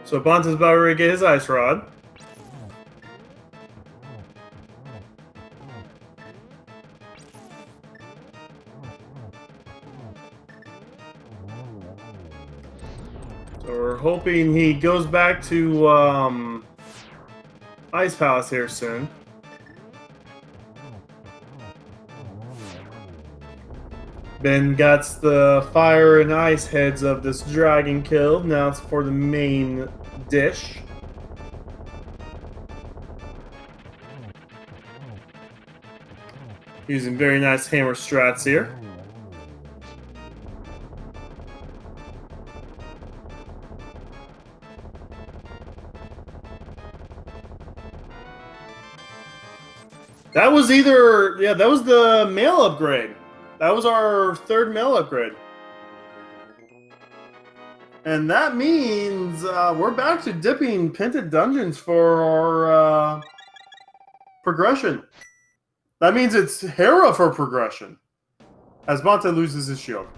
So Bonta's about ready to get his ice rod. So we're hoping he goes back to Ice Palace here soon. Ben got the fire and ice heads of this dragon killed. Now it's for the main dish. Using very nice hammer strats here. That was that was the mail upgrade. That was our 3rd mail upgrade. And that means we're back to dipping Pinted Dungeons for our progression. That means it's Hera for progression. As Bonta loses his shield.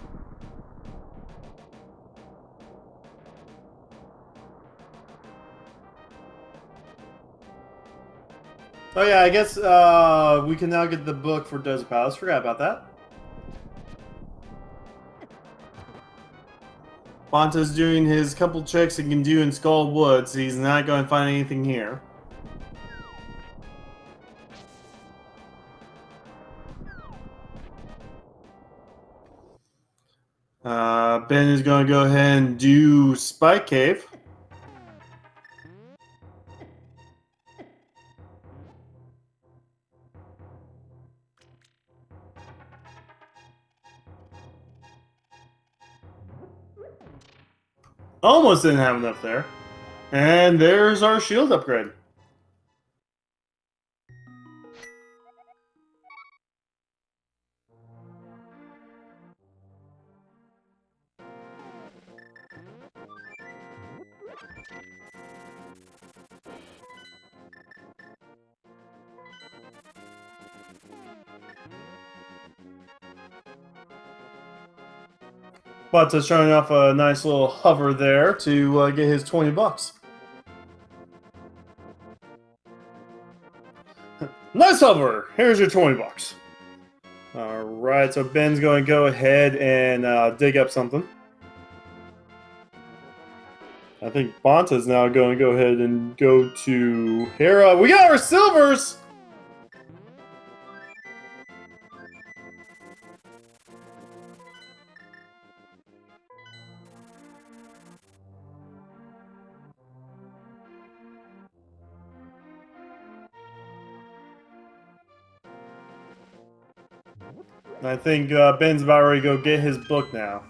Oh yeah, I guess we can now get the book for Desert Palace. Forgot about that. Bonta's doing his couple checks he can do in Skull Woods. He's not going to find anything here. Ben is going to go ahead and do Spike Cave. Almost didn't have enough there. And there's our shield upgrade. Bonta's showing off a nice little hover there to get his 20 bucks. Nice hover! Here's your 20 bucks. Alright, so Ben's going to go ahead and dig up something. I think Bonta's now going to go ahead and go to Hera. We got our silvers! I think Ben's about ready to go get his book now.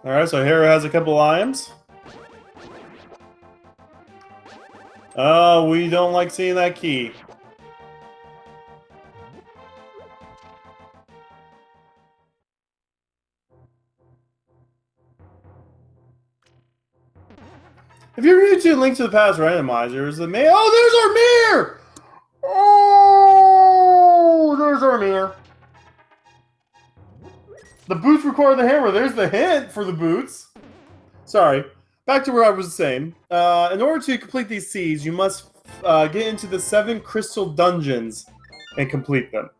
Alright, so Hero has a couple items. Oh, we don't like seeing that key. If you're new to Link to the Past randomizers, the main. Oh, there's our mirror! Oh, there's our mirror. The boots require the hammer. There's the hint for the boots. Sorry. Back to where I was saying. In order to complete these seeds, you must get into the 7 crystal dungeons and complete them.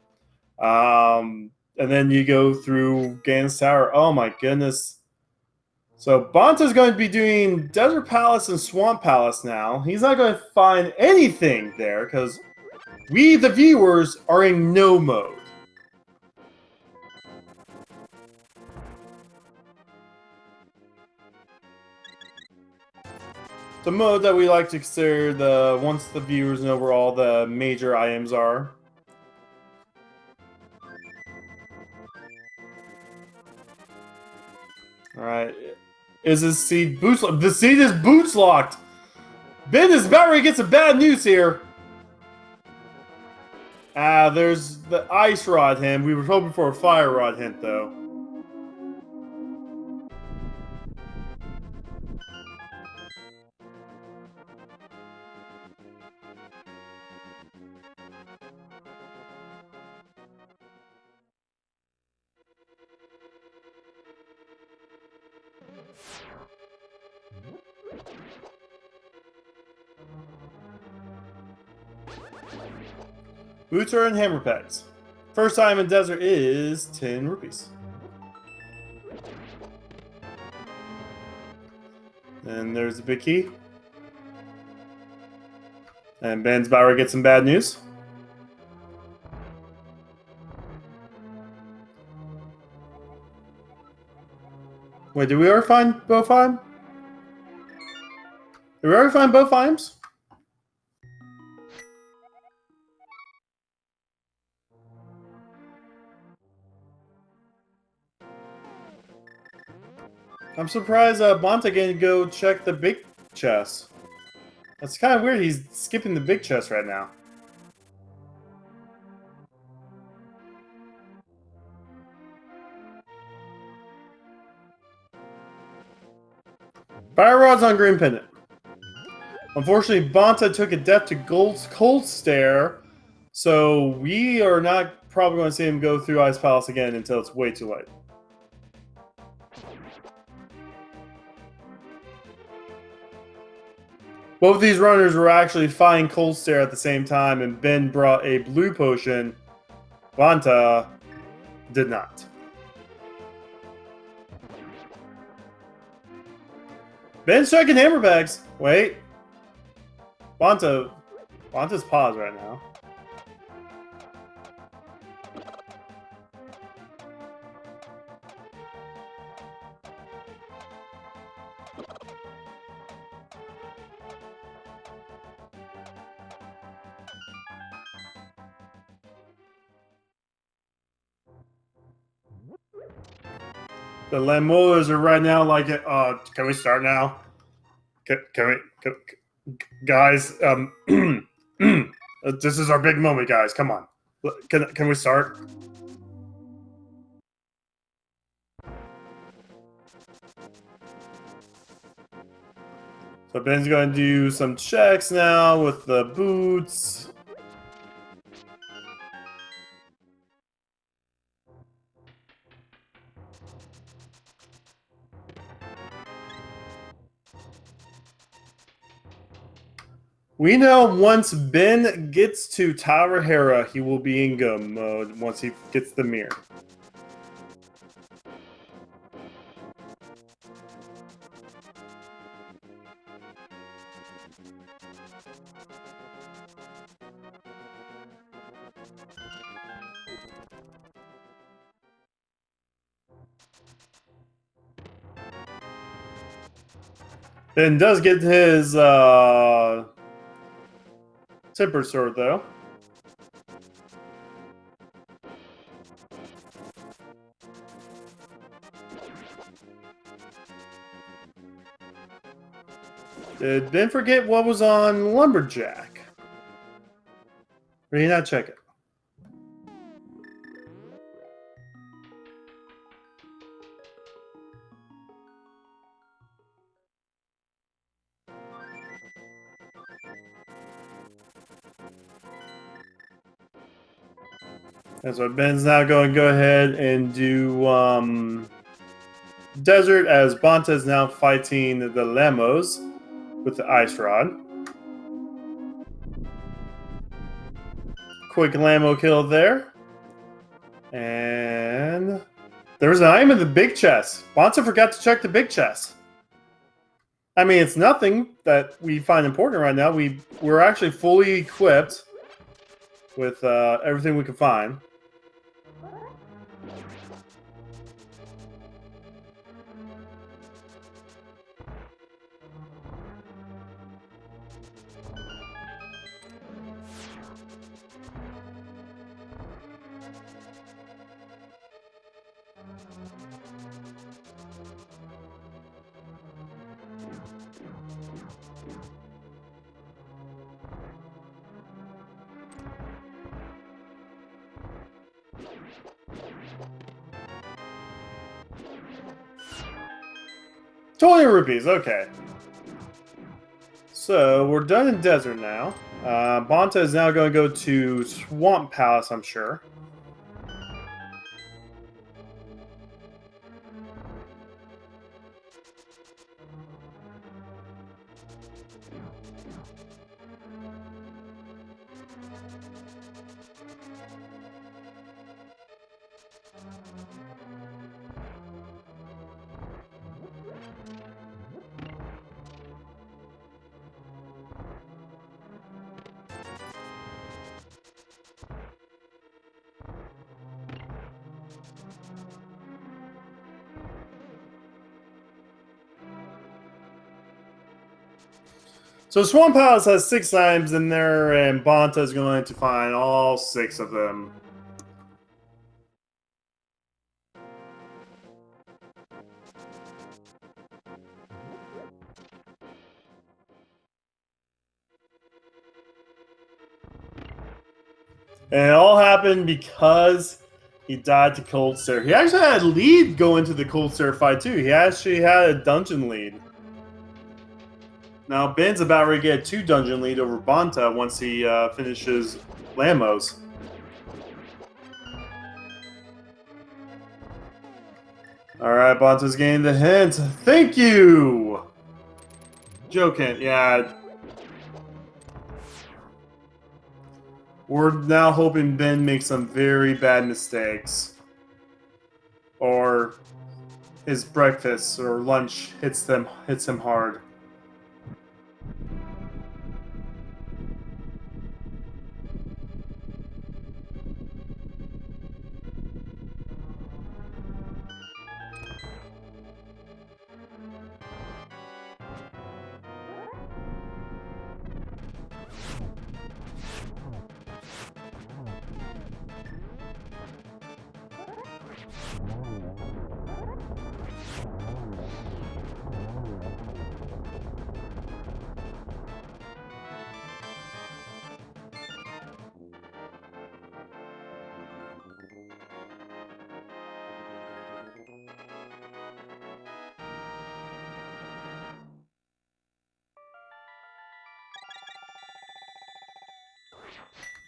And then you go through Ganon's Tower. Oh my goodness. So Bonta's going to be doing Desert Palace and Swamp Palace now. He's not going to find anything there because we, the viewers, are in no mode. The mode that we like to consider the once the viewers know where all the major items are. Alright. Is this seed boots locked? The seed is boots locked! Ben is about ready to get some bad news here. There's the ice rod hint. We were hoping for a fire rod hint though. Boots are in hammer packs. First time in desert is 10 rupees. And there's the big key. And Ben's about to get some bad news. Wait, did we ever find both items? Did we ever find both items? I'm surprised Bonta didn't go check the big chest. That's kind of weird. He's skipping the big chest right now. Fire rod's on green pendant. Unfortunately, Bonta took a death to cold stare, so we are not probably going to see him go through Ice Palace again until it's way too late. Both of these runners were actually fighting Cold Stare at the same time, and Ben brought a blue potion. Bonta did not. Ben's checking hammer bags. Wait. Bonta's paused right now. The Lamolas are right now like, can we start now? Can we, guys, this is our big moment, guys. Come on. Can we start? So Ben's going to do some checks now with the boots. We know once Ben gets to Tower Hera, he will be in go mode once he gets the mirror. Ben does get his Tempered Sword, though. Did Ben forget what was on Lumberjack? Or did he not check it? And so Ben's now going to go ahead and do Desert, as Bonta is now fighting the Lemos with the Ice Rod. Quick Lamo kill there. And there's an item in the big chest. Bonta forgot to check the big chest. I mean, it's nothing that we find important right now. We're actually fully equipped with everything we can find. $20, okay. So we're done in Desert now. Bonta is now going to go to Swamp Palace, I'm sure. So Swamp Palace has 6 items in there, and Bonta is going to find all 6 of them. And it all happened because he died to Cold Stare. He actually had a lead go into the Cold Stare fight too. He actually had a dungeon lead. Now Ben's about ready to get a 2 dungeon lead over Bonta once he finishes Lamos. Alright, Bonta's getting the hint. Thank you! Joking, yeah. We're now hoping Ben makes some very bad mistakes. Or his breakfast or lunch hits him hard.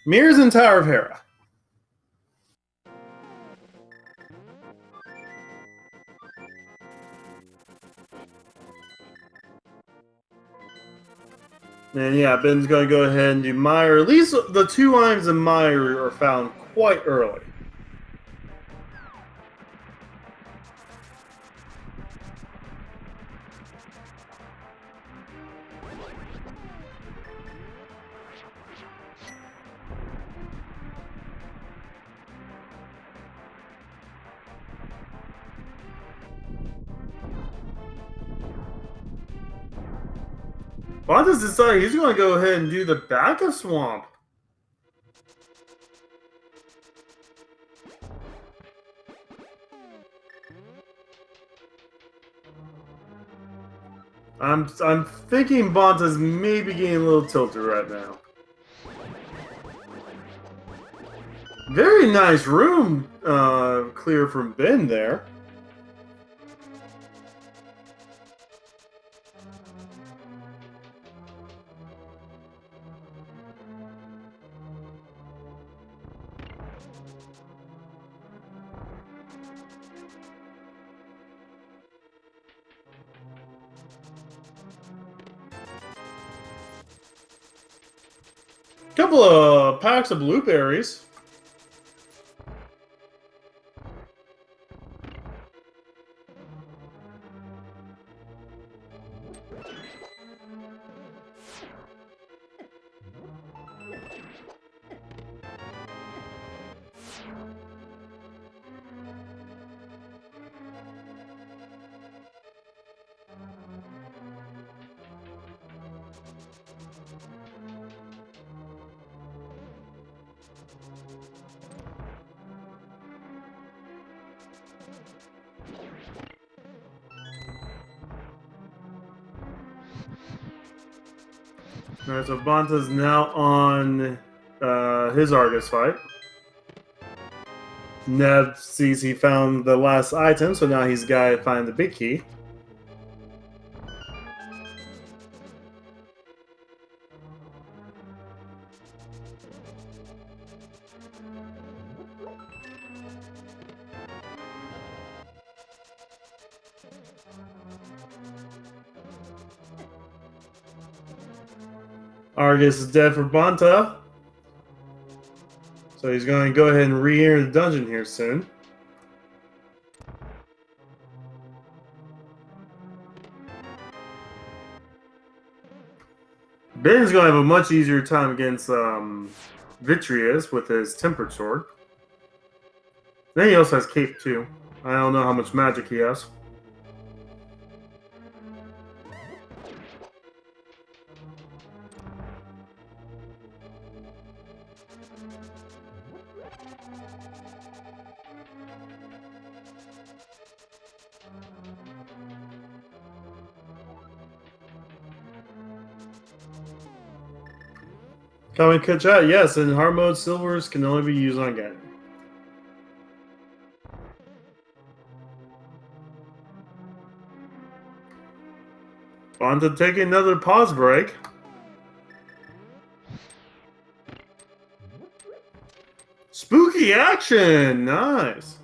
Mirrors and Tower of Hera. And yeah, Ben's going to go ahead and do Mire. At least the 2 items in Mire are found quite early. Bonta's decided he's going to go ahead and do the back of Swamp. I'm thinking Bonta's maybe getting a little tilted right now. Very nice room clear from Ben there. Couple of packs of blueberries. Alright, so Bonta's now on his Argus fight. Neb sees he found the last item, so now he's got to find the big key. Argus is dead for Bonta. So he's going to go ahead and re-enter the dungeon here soon. Ben's going to have a much easier time against Vitreous with his Tempered Sword. Then he also has Cape too. I don't know how much magic he has. Comment in chat, yes, in hard mode, silvers can only be used on Ganon. On to take another pause break. Spooky action! Nice.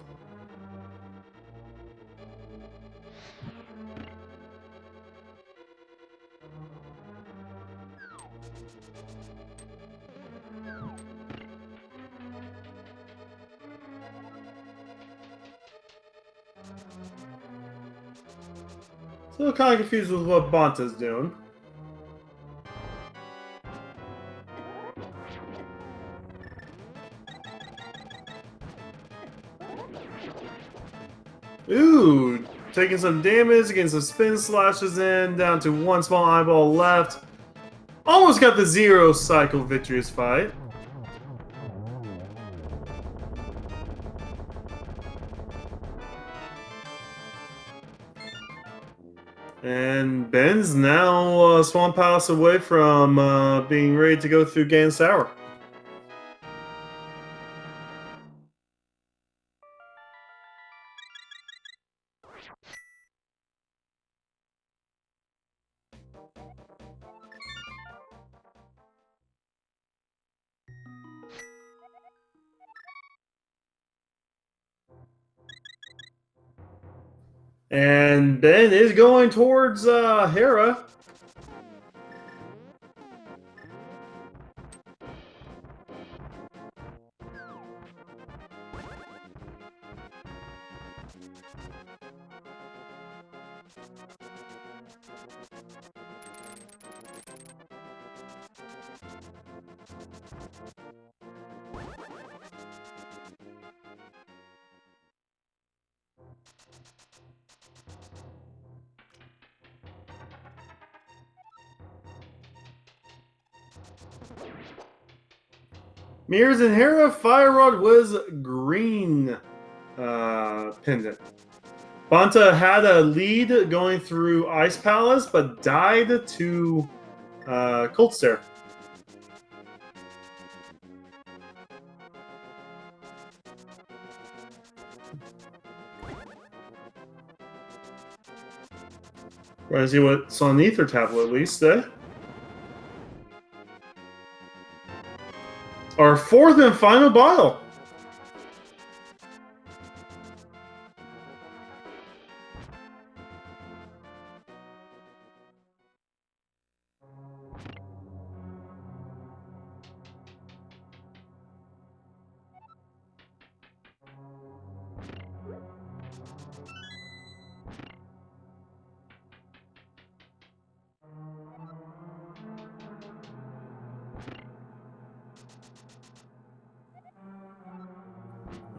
Still kind of confused with what Bonta's doing. Ooh, taking some damage, getting some spin slashes in, down to one small eyeball left. Almost got the zero cycle Vitreous fight. And Ben's now Swamp House away from being ready to go through Ganon Sour. And Ben is going towards Hera. Mirrors and Hera, Fire Rod was green pendant. Bonta had a lead going through Ice Palace, but died to Cold Stare. We're going to see what's on the Ether tablet at least, eh? Our fourth and final bottle.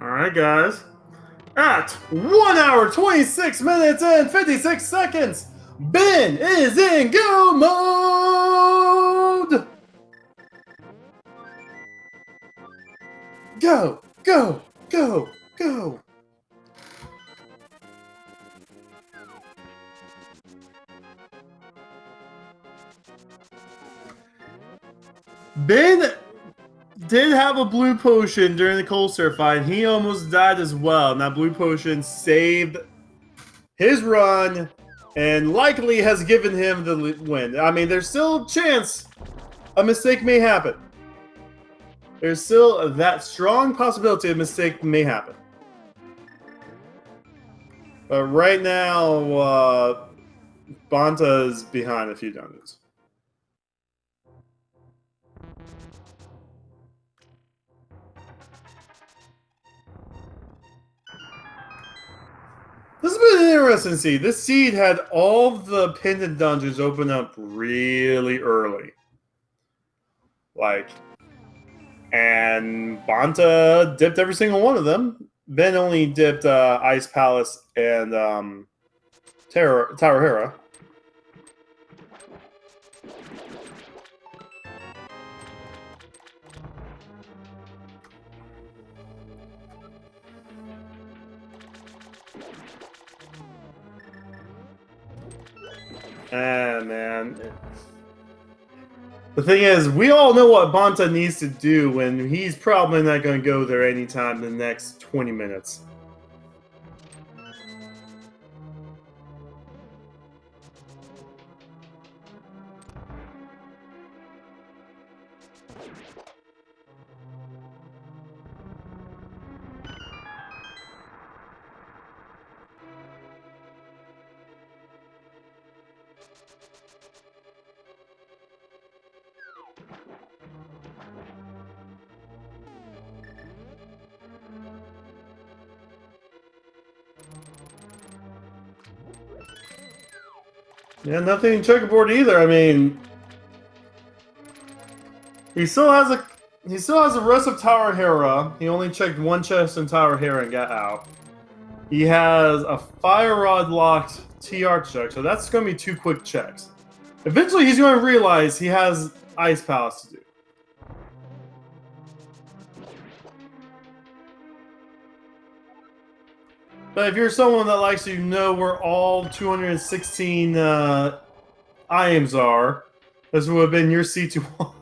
Alright, guys. At 1 hour, 26 minutes, and 56 seconds, Ben is in go mode! Go, go, go, go! Ben did have a blue potion during the Cold Stare fight. He almost died as well. Now, blue potion saved his run and likely has given him the win. I mean, there's still a chance a mistake may happen. There's still that strong possibility a mistake may happen. But right now, Bonta is behind a few dungeons. This has been interesting to see. This seed had all the pendant dungeons open up really early. And Bonta dipped every single one of them. Ben only dipped Ice Palace and Tower Hera. Man. The thing is, we all know what Bonta needs to do when he's probably not going to go there anytime in the next 20 minutes. Yeah, nothing in checkerboard either. I mean, he still has the rest of Tower Hera. He only checked one chest in Tower Hera and got out. He has a Fire Rod locked TR check, so that's going to be 2 quick checks. Eventually, he's going to realize he has Ice Palace to do. But if you're someone that likes to know where all 216 items are, this would have been your seat to watch.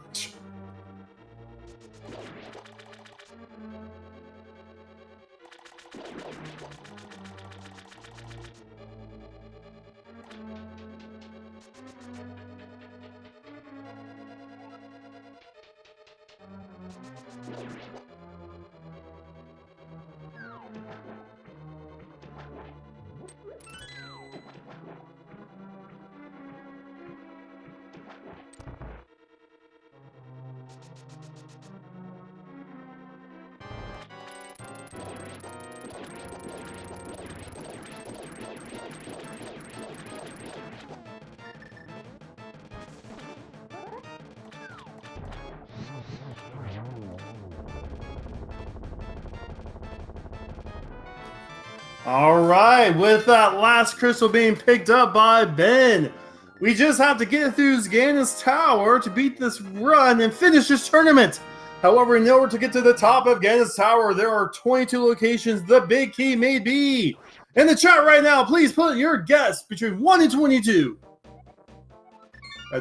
All right, with that last crystal being picked up by Ben, we just have to get through Ganon Tower to beat this run and finish this tournament. However, in order to get to the top of Ganon's Tower, there are 22 locations the big key may be. In the chat right now, please put your guess between 1 and 22.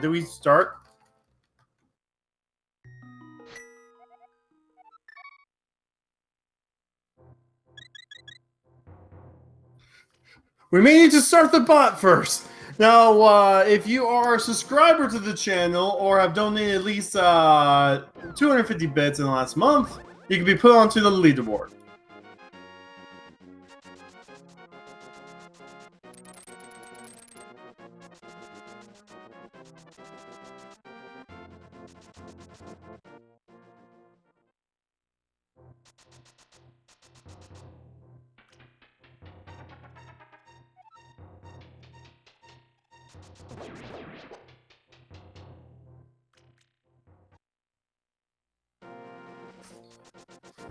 Do we start? We may need to start the bot first. Now, if you are a subscriber to the channel or have donated at least 250 bits in the last month, you can be put onto the leaderboard.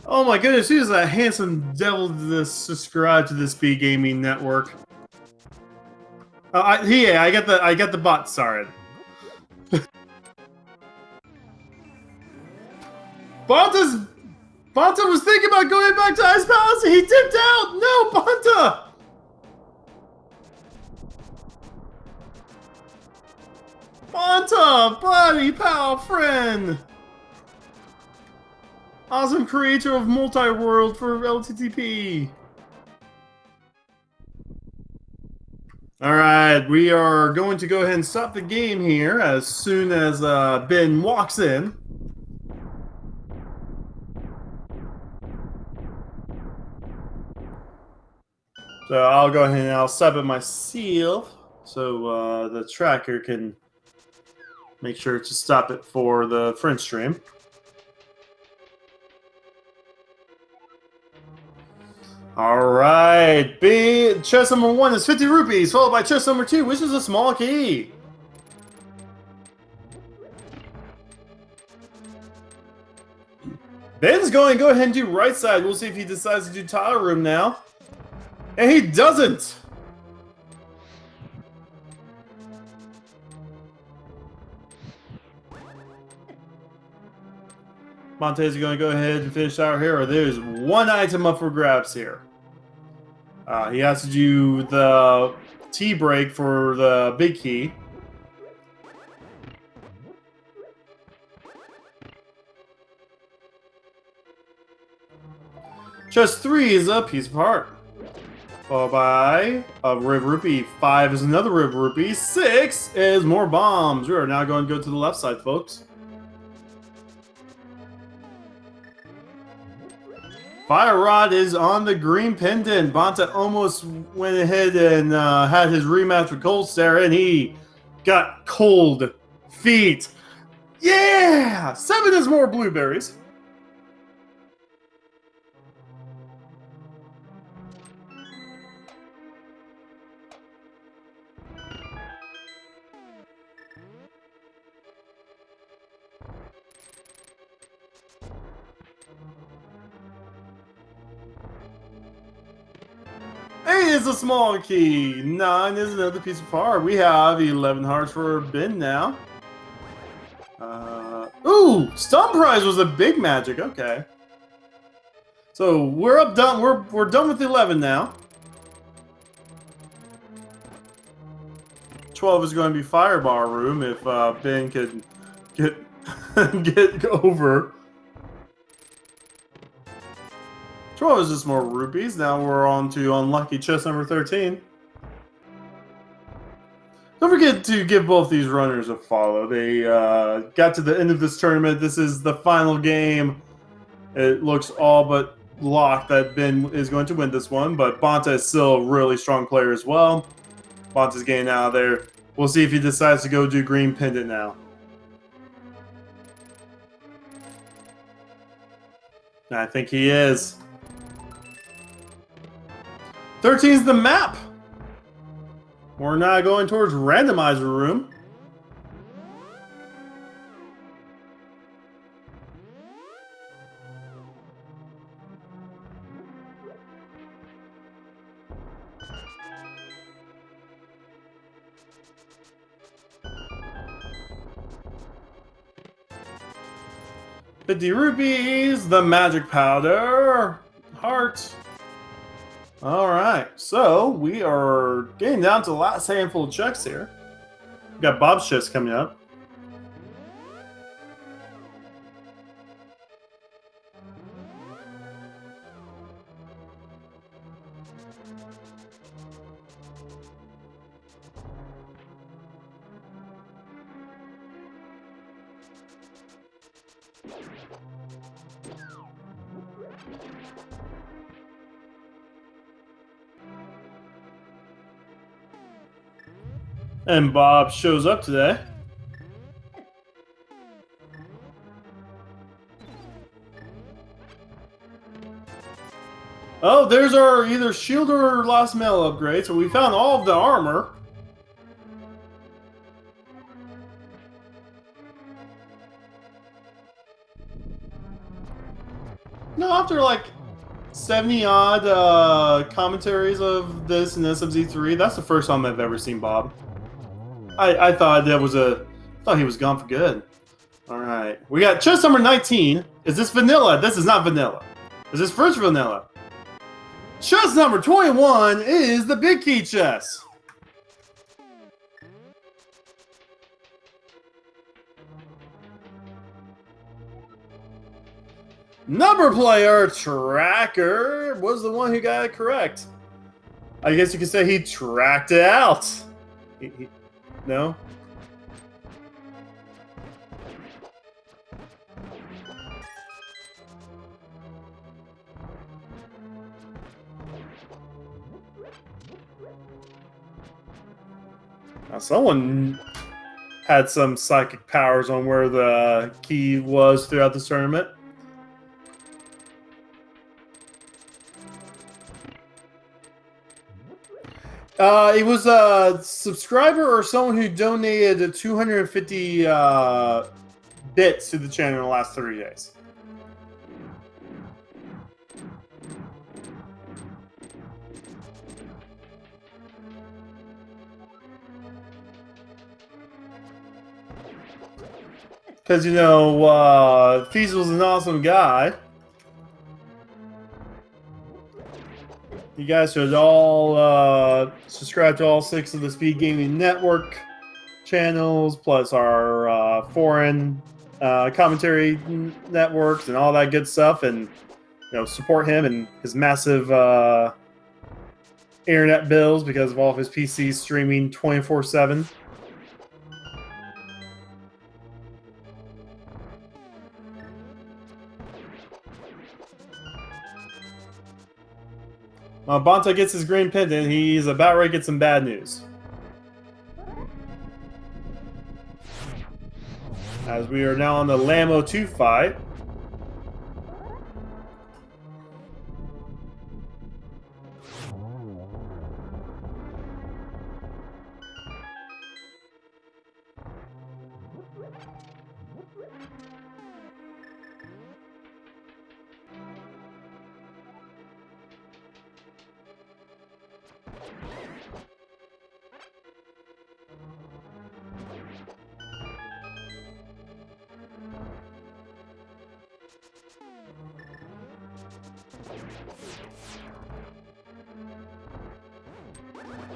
Oh my goodness, who's that handsome devil to subscribe to this B Gaming Network? I got the bot started. Bonta was thinking about going back to Ice Palace and he dipped out! No, Bonta! Bonta, buddy, pal, friend! Awesome creator of multi-world for LTTP. Alright, we are going to go ahead and stop the game here as soon as Ben walks in. So I'll go ahead and I'll sub it myself so the tracker can make sure to stop it for the French stream. Alright, chest number 1 is 50 rupees, followed by chest number 2, which is a small key. Ben's going to go ahead and do right side. We'll see if he decides to do tile room now. And he doesn't! Montez is going to go ahead and finish out here. There's one item up for grabs here. He has to do the T break for the big key. Chest 3 is a piece of heart. Followed by a Riv Rupee. 5 is another Riv Rupee. 6 is more bombs. We are now going to go to the left side, folks. Fire Rod is on the green pendant. Bonta almost went ahead and had his rematch with Cold Stare, and he got cold feet. Yeah! 7 is more blueberries. Is a small key. 9 is another piece of heart. We have 11 hearts for Ben now. Ooh, Stun Prize was a big magic. Okay. So we're done. We're done with 11 now. 12 is going to be Firebar Room if Ben could get over. 12 is just more rupees. Now we're on to unlucky chest number 13. Don't forget to give both these runners a follow. They got to the end of this tournament. This is the final game. It looks all but locked that Ben is going to win this one, but Bonta is still a really strong player as well. Bonta's getting out of there. We'll see if he decides to go do green pendant now. I think he is. 13 is the map. We're now going towards randomizer room. $50 rupees, the magic powder, heart. All right, so we are getting down to the last handful of checks here. We got Bob's chest coming up. And Bob shows up today. Oh, there's our either shield or last mail upgrade. So we found all of the armor. No, after like 70 odd commentaries of this in SMZ3, that's the first time I've ever seen Bob. I thought that was thought he was gone for good. All right, we got chest number 19. Is this vanilla? This is not vanilla. Is this first vanilla? Chest number 21 is the big key chest. Number player Tracker was the one who got it correct. I guess you could say he tracked it out. No? Now someone had some psychic powers on where the key was throughout this tournament. It was a subscriber or someone who donated 250 bits to the channel in the last 30 days. Because, you know, Feasel's an awesome guy. You guys should all subscribe to all 6 of the Speed Gaming Network channels, plus our foreign commentary networks and all that good stuff, and you know, support him and his massive internet bills because of all of his PCs streaming 24/7. Bonta gets his green pendant. He's about ready to get some bad news. As we are now on the Lamo 2 fight.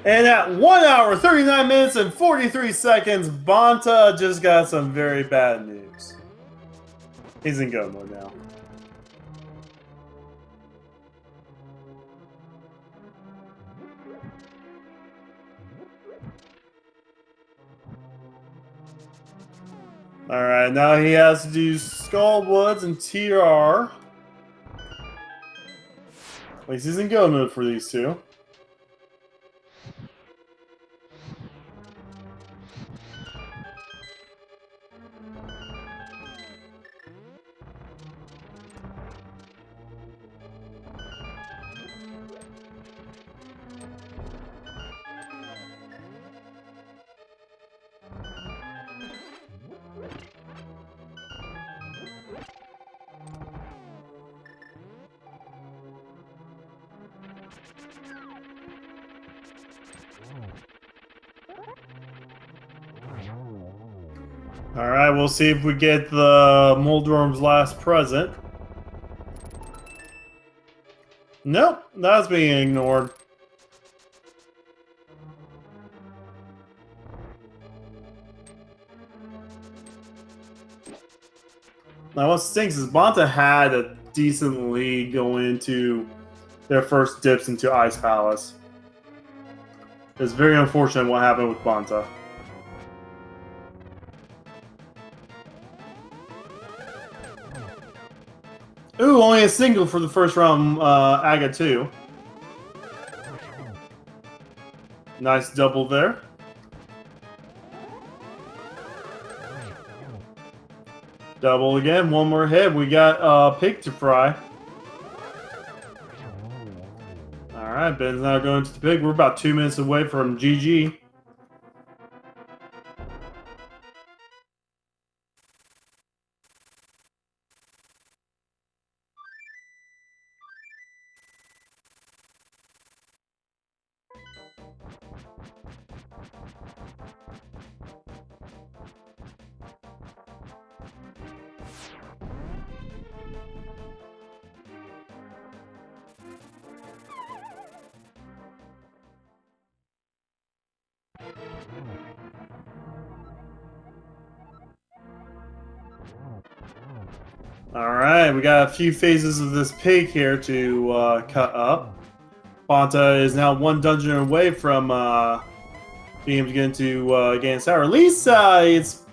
And at 1 hour, 39 minutes, and 43 seconds, Bonta just got some very bad news. He's in go mode now. Alright, now he has to do Skullwoods and TR. At least he's in go mode for these two. Alright, we'll see if we get the Moldworm's last present. Nope, that's being ignored. Now what stinks is Bonta had a decent lead going into their first dips into Ice Palace. It's very unfortunate what happened with Bonta. Ooh, only a single for the first round, Aga 2. Nice double there. Double again, one more hit. We got pig to fry. Alright, Ben's now going to the pig. We're about 2 minutes away from GG. Alright, we got a few phases of this pig here to cut up. Bonta is now one dungeon away from being able to get into Gain Sour. At least it's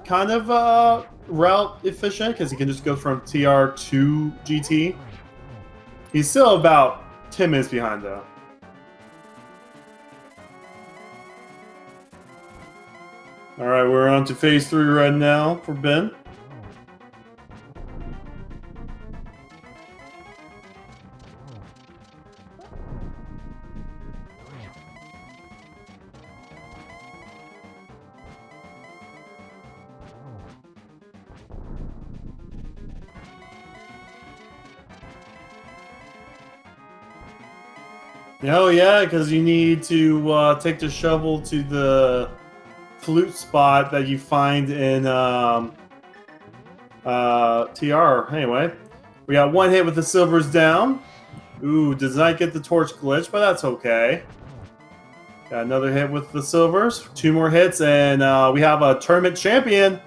kind of route efficient because he can just go from TR to GT. He's still about 10 minutes behind though. Alright, we're on to phase 3 right now for Ben. Oh yeah, because you need to take the shovel to the flute spot that you find in TR. Anyway, we got one hit with the silvers down. Ooh, does not get the torch glitch, but that's okay. Got another hit with the silvers. 2 more hits, and we have a tournament champion.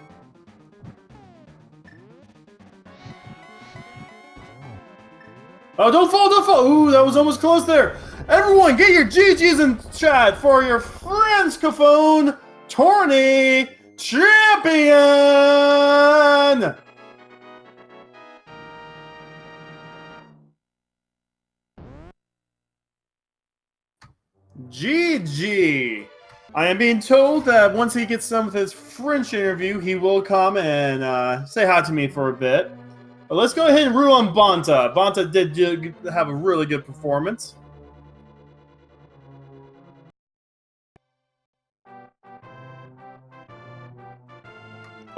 Oh, don't fall, don't fall. Ooh, that was almost close there. Everyone, get your GGs in chat for your Francophone Tourney champion! GG! I am being told that once he gets done with his French interview, he will come and say hi to me for a bit. But let's go ahead and root on Bonta. Bonta did have a really good performance.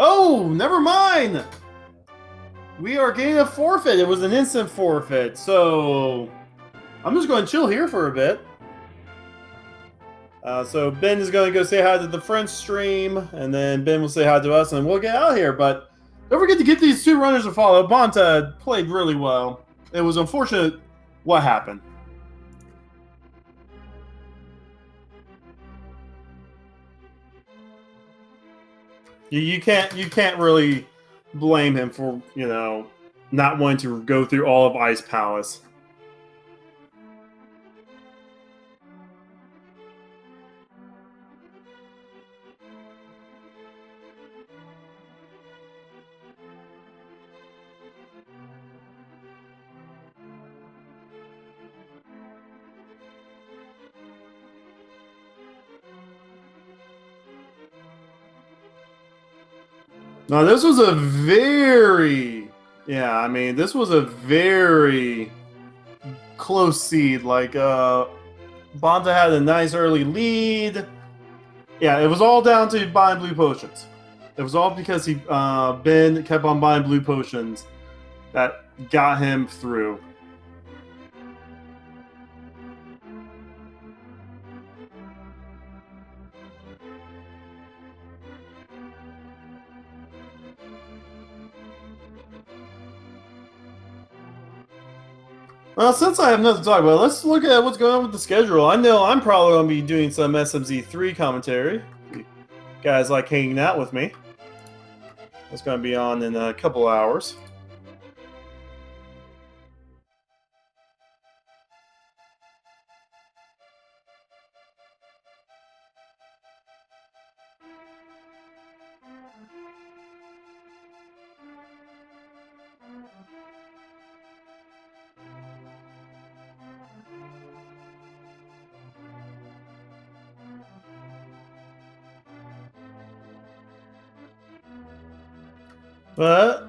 Oh, never mind! We are getting a forfeit. It was an instant forfeit, so I'm just going to chill here for a bit. So Ben is going to go say hi to the French stream, and then Ben will say hi to us, and we'll get out of here. But don't forget to get these 2 runners to follow. Bonta played really well. It was unfortunate what happened. You can't really blame him for, you know, not wanting to go through all of Ice Palace. Now this was a very, yeah, I mean, this was a very close seed. Like, Bonta had a nice early lead. Yeah, it was all down to buying blue potions. It was all because Ben kept on buying blue potions that got him through. Well, since I have nothing to talk about, let's look at what's going on with the schedule. I know I'm probably going to be doing some SMZ3 commentary. If you guys like hanging out with me. It's going to be on in a couple hours. But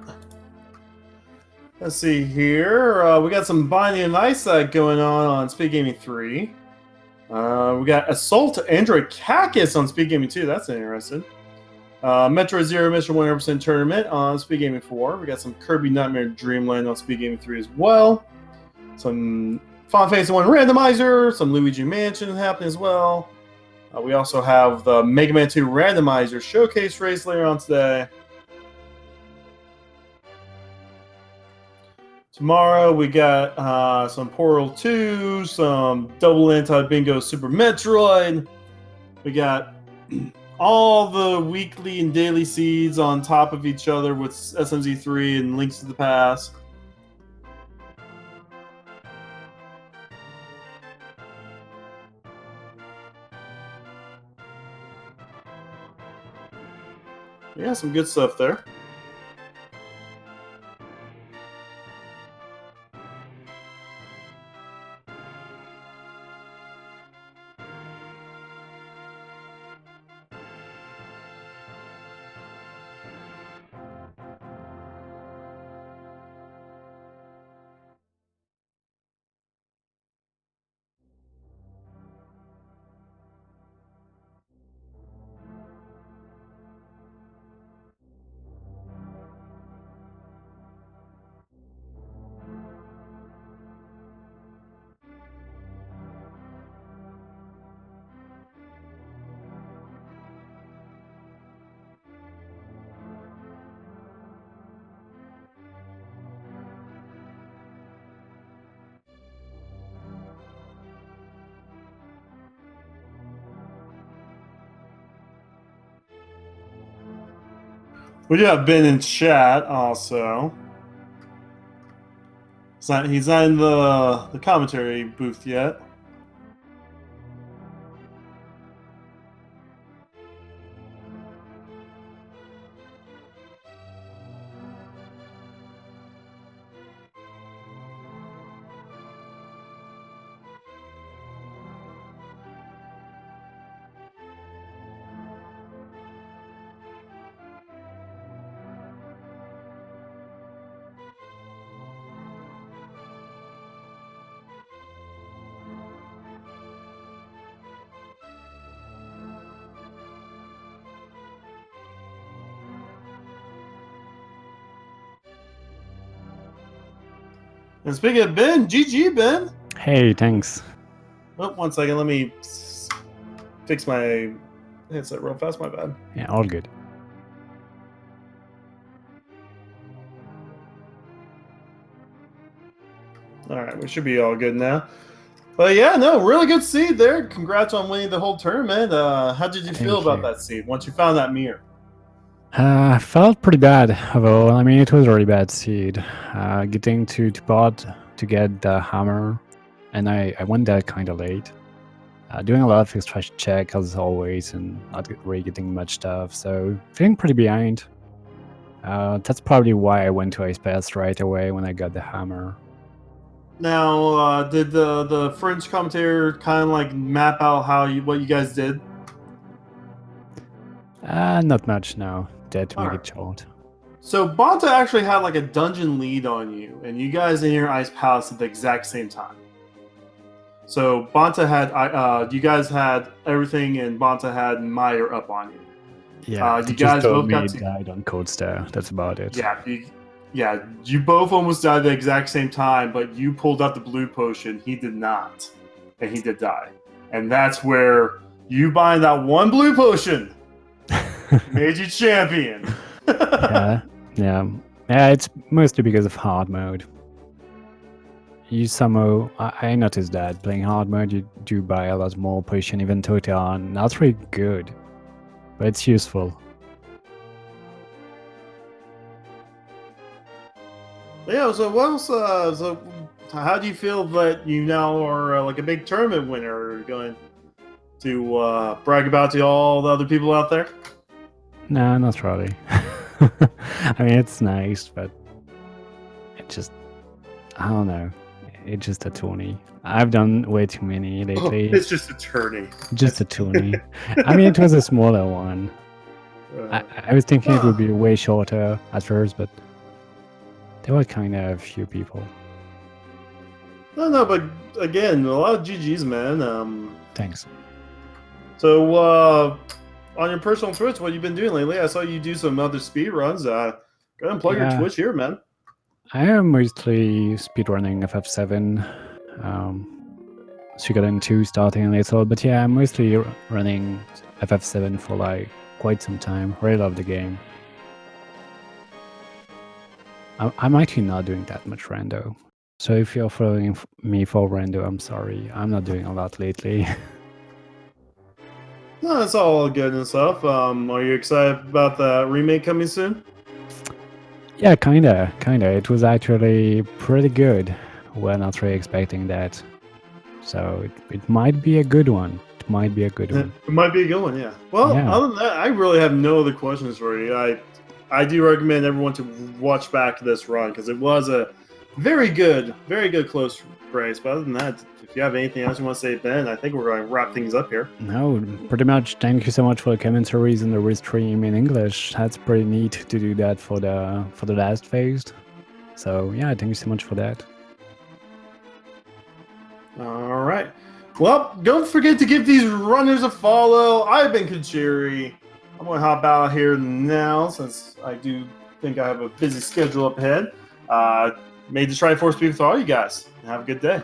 let's see here. We got some Binding of Isaac going on Speed Gaming 3. We got Assault Android Cactus on Speed Gaming 2. That's interesting. Metro Zero Mission 100% Tournament on Speed Gaming 4. We got some Kirby Nightmare Dreamland on Speed Gaming 3 as well. Some Final Fantasy 1 Randomizer. Some Luigi Mansion happening as well. We also have the Mega Man 2 Randomizer Showcase race later on today. Tomorrow we got some Portal 2, some Double Anti-Bingo Super Metroid. We got all the weekly and daily seeds on top of each other with SMZ3 and Links to the Past. Yeah, some good stuff there. We do have Ben in chat also. He's not in the commentary booth yet. And speaking of Ben, GG, Ben. Hey, thanks. Oh, 1 second. Let me fix my headset real fast. My bad. Yeah, all good. All right, we should be all good now. But yeah, no, really good seed there. Congrats on winning the whole tournament. How did you feel about that seed once you found that mirror? I felt pretty bad overall. I mean, it was a really bad seed. Getting to pod to get the hammer, and I went there kind of late. Doing a lot of extra check as always, and not really getting much stuff. So feeling pretty behind. That's probably why I went to Ice Pass right away when I got the hammer. Now, did the French commentator kind of like map out what you guys did? Not much, no. Dead to make it short. So Bonta actually had like a dungeon lead on you, and you guys in your Ice Palace at the exact same time. So Bonta had, you guys had everything, and Bonta had Meyer up on you. Yeah, you guys both died on Cold Star. That's about it. Yeah, you both almost died at the exact same time, but you pulled out the blue potion. He did not, and he did die. And that's where you buying that one blue potion made you champion. Yeah, it's mostly because of hard mode. you somehow, I noticed that playing hard mode, you do buy a lot more potion, even total, and that's really good, but it's useful. Yeah, so what else? So how do you feel that you now are like a big tournament winner? Going to brag about to all the other people out there? Nah, not really. I mean, it's nice, but it just, I don't know. It's just a tourney. I've done way too many lately. It's just a tourney. Just a tourney. I mean, it was a smaller one. I was thinking it would be way shorter at first, but there were kind of few people. No, but again, a lot of GGs, man. Thanks. So, on your personal Twitch, what you been doing lately? I saw you do some other speed runs. Go ahead and plug your Twitch here, man. I am mostly speedrunning FF7, Suikoden 2 starting a little, but yeah, I'm mostly running FF7 for like quite some time. Really love the game. I'm actually not doing that much rando. So if you're following me for rando, I'm sorry. I'm not doing a lot lately. No, it's all good and stuff. Are you excited about the remake coming soon? Yeah, kinda. It was actually pretty good. We're not really expecting that. So it might be a good one. It might be a good one. It might be a good one, yeah. Well, Yeah. Other than that, I really have no other questions for you. I do recommend everyone to watch back this run because it was a very good close race. But other than that, if you have anything else you want to say, Ben, I think we're going to wrap things up here. No, pretty much. Thank you so much for the commentaries and the restream in English. That's pretty neat to do that for the last phase. So yeah, thank you so much for that. All right. Well, don't forget to give these runners a follow. I've been Kachiri. I'm going to hop out here now since I do think I have a busy schedule up ahead. May the Triforce be with all you guys. Have a good day.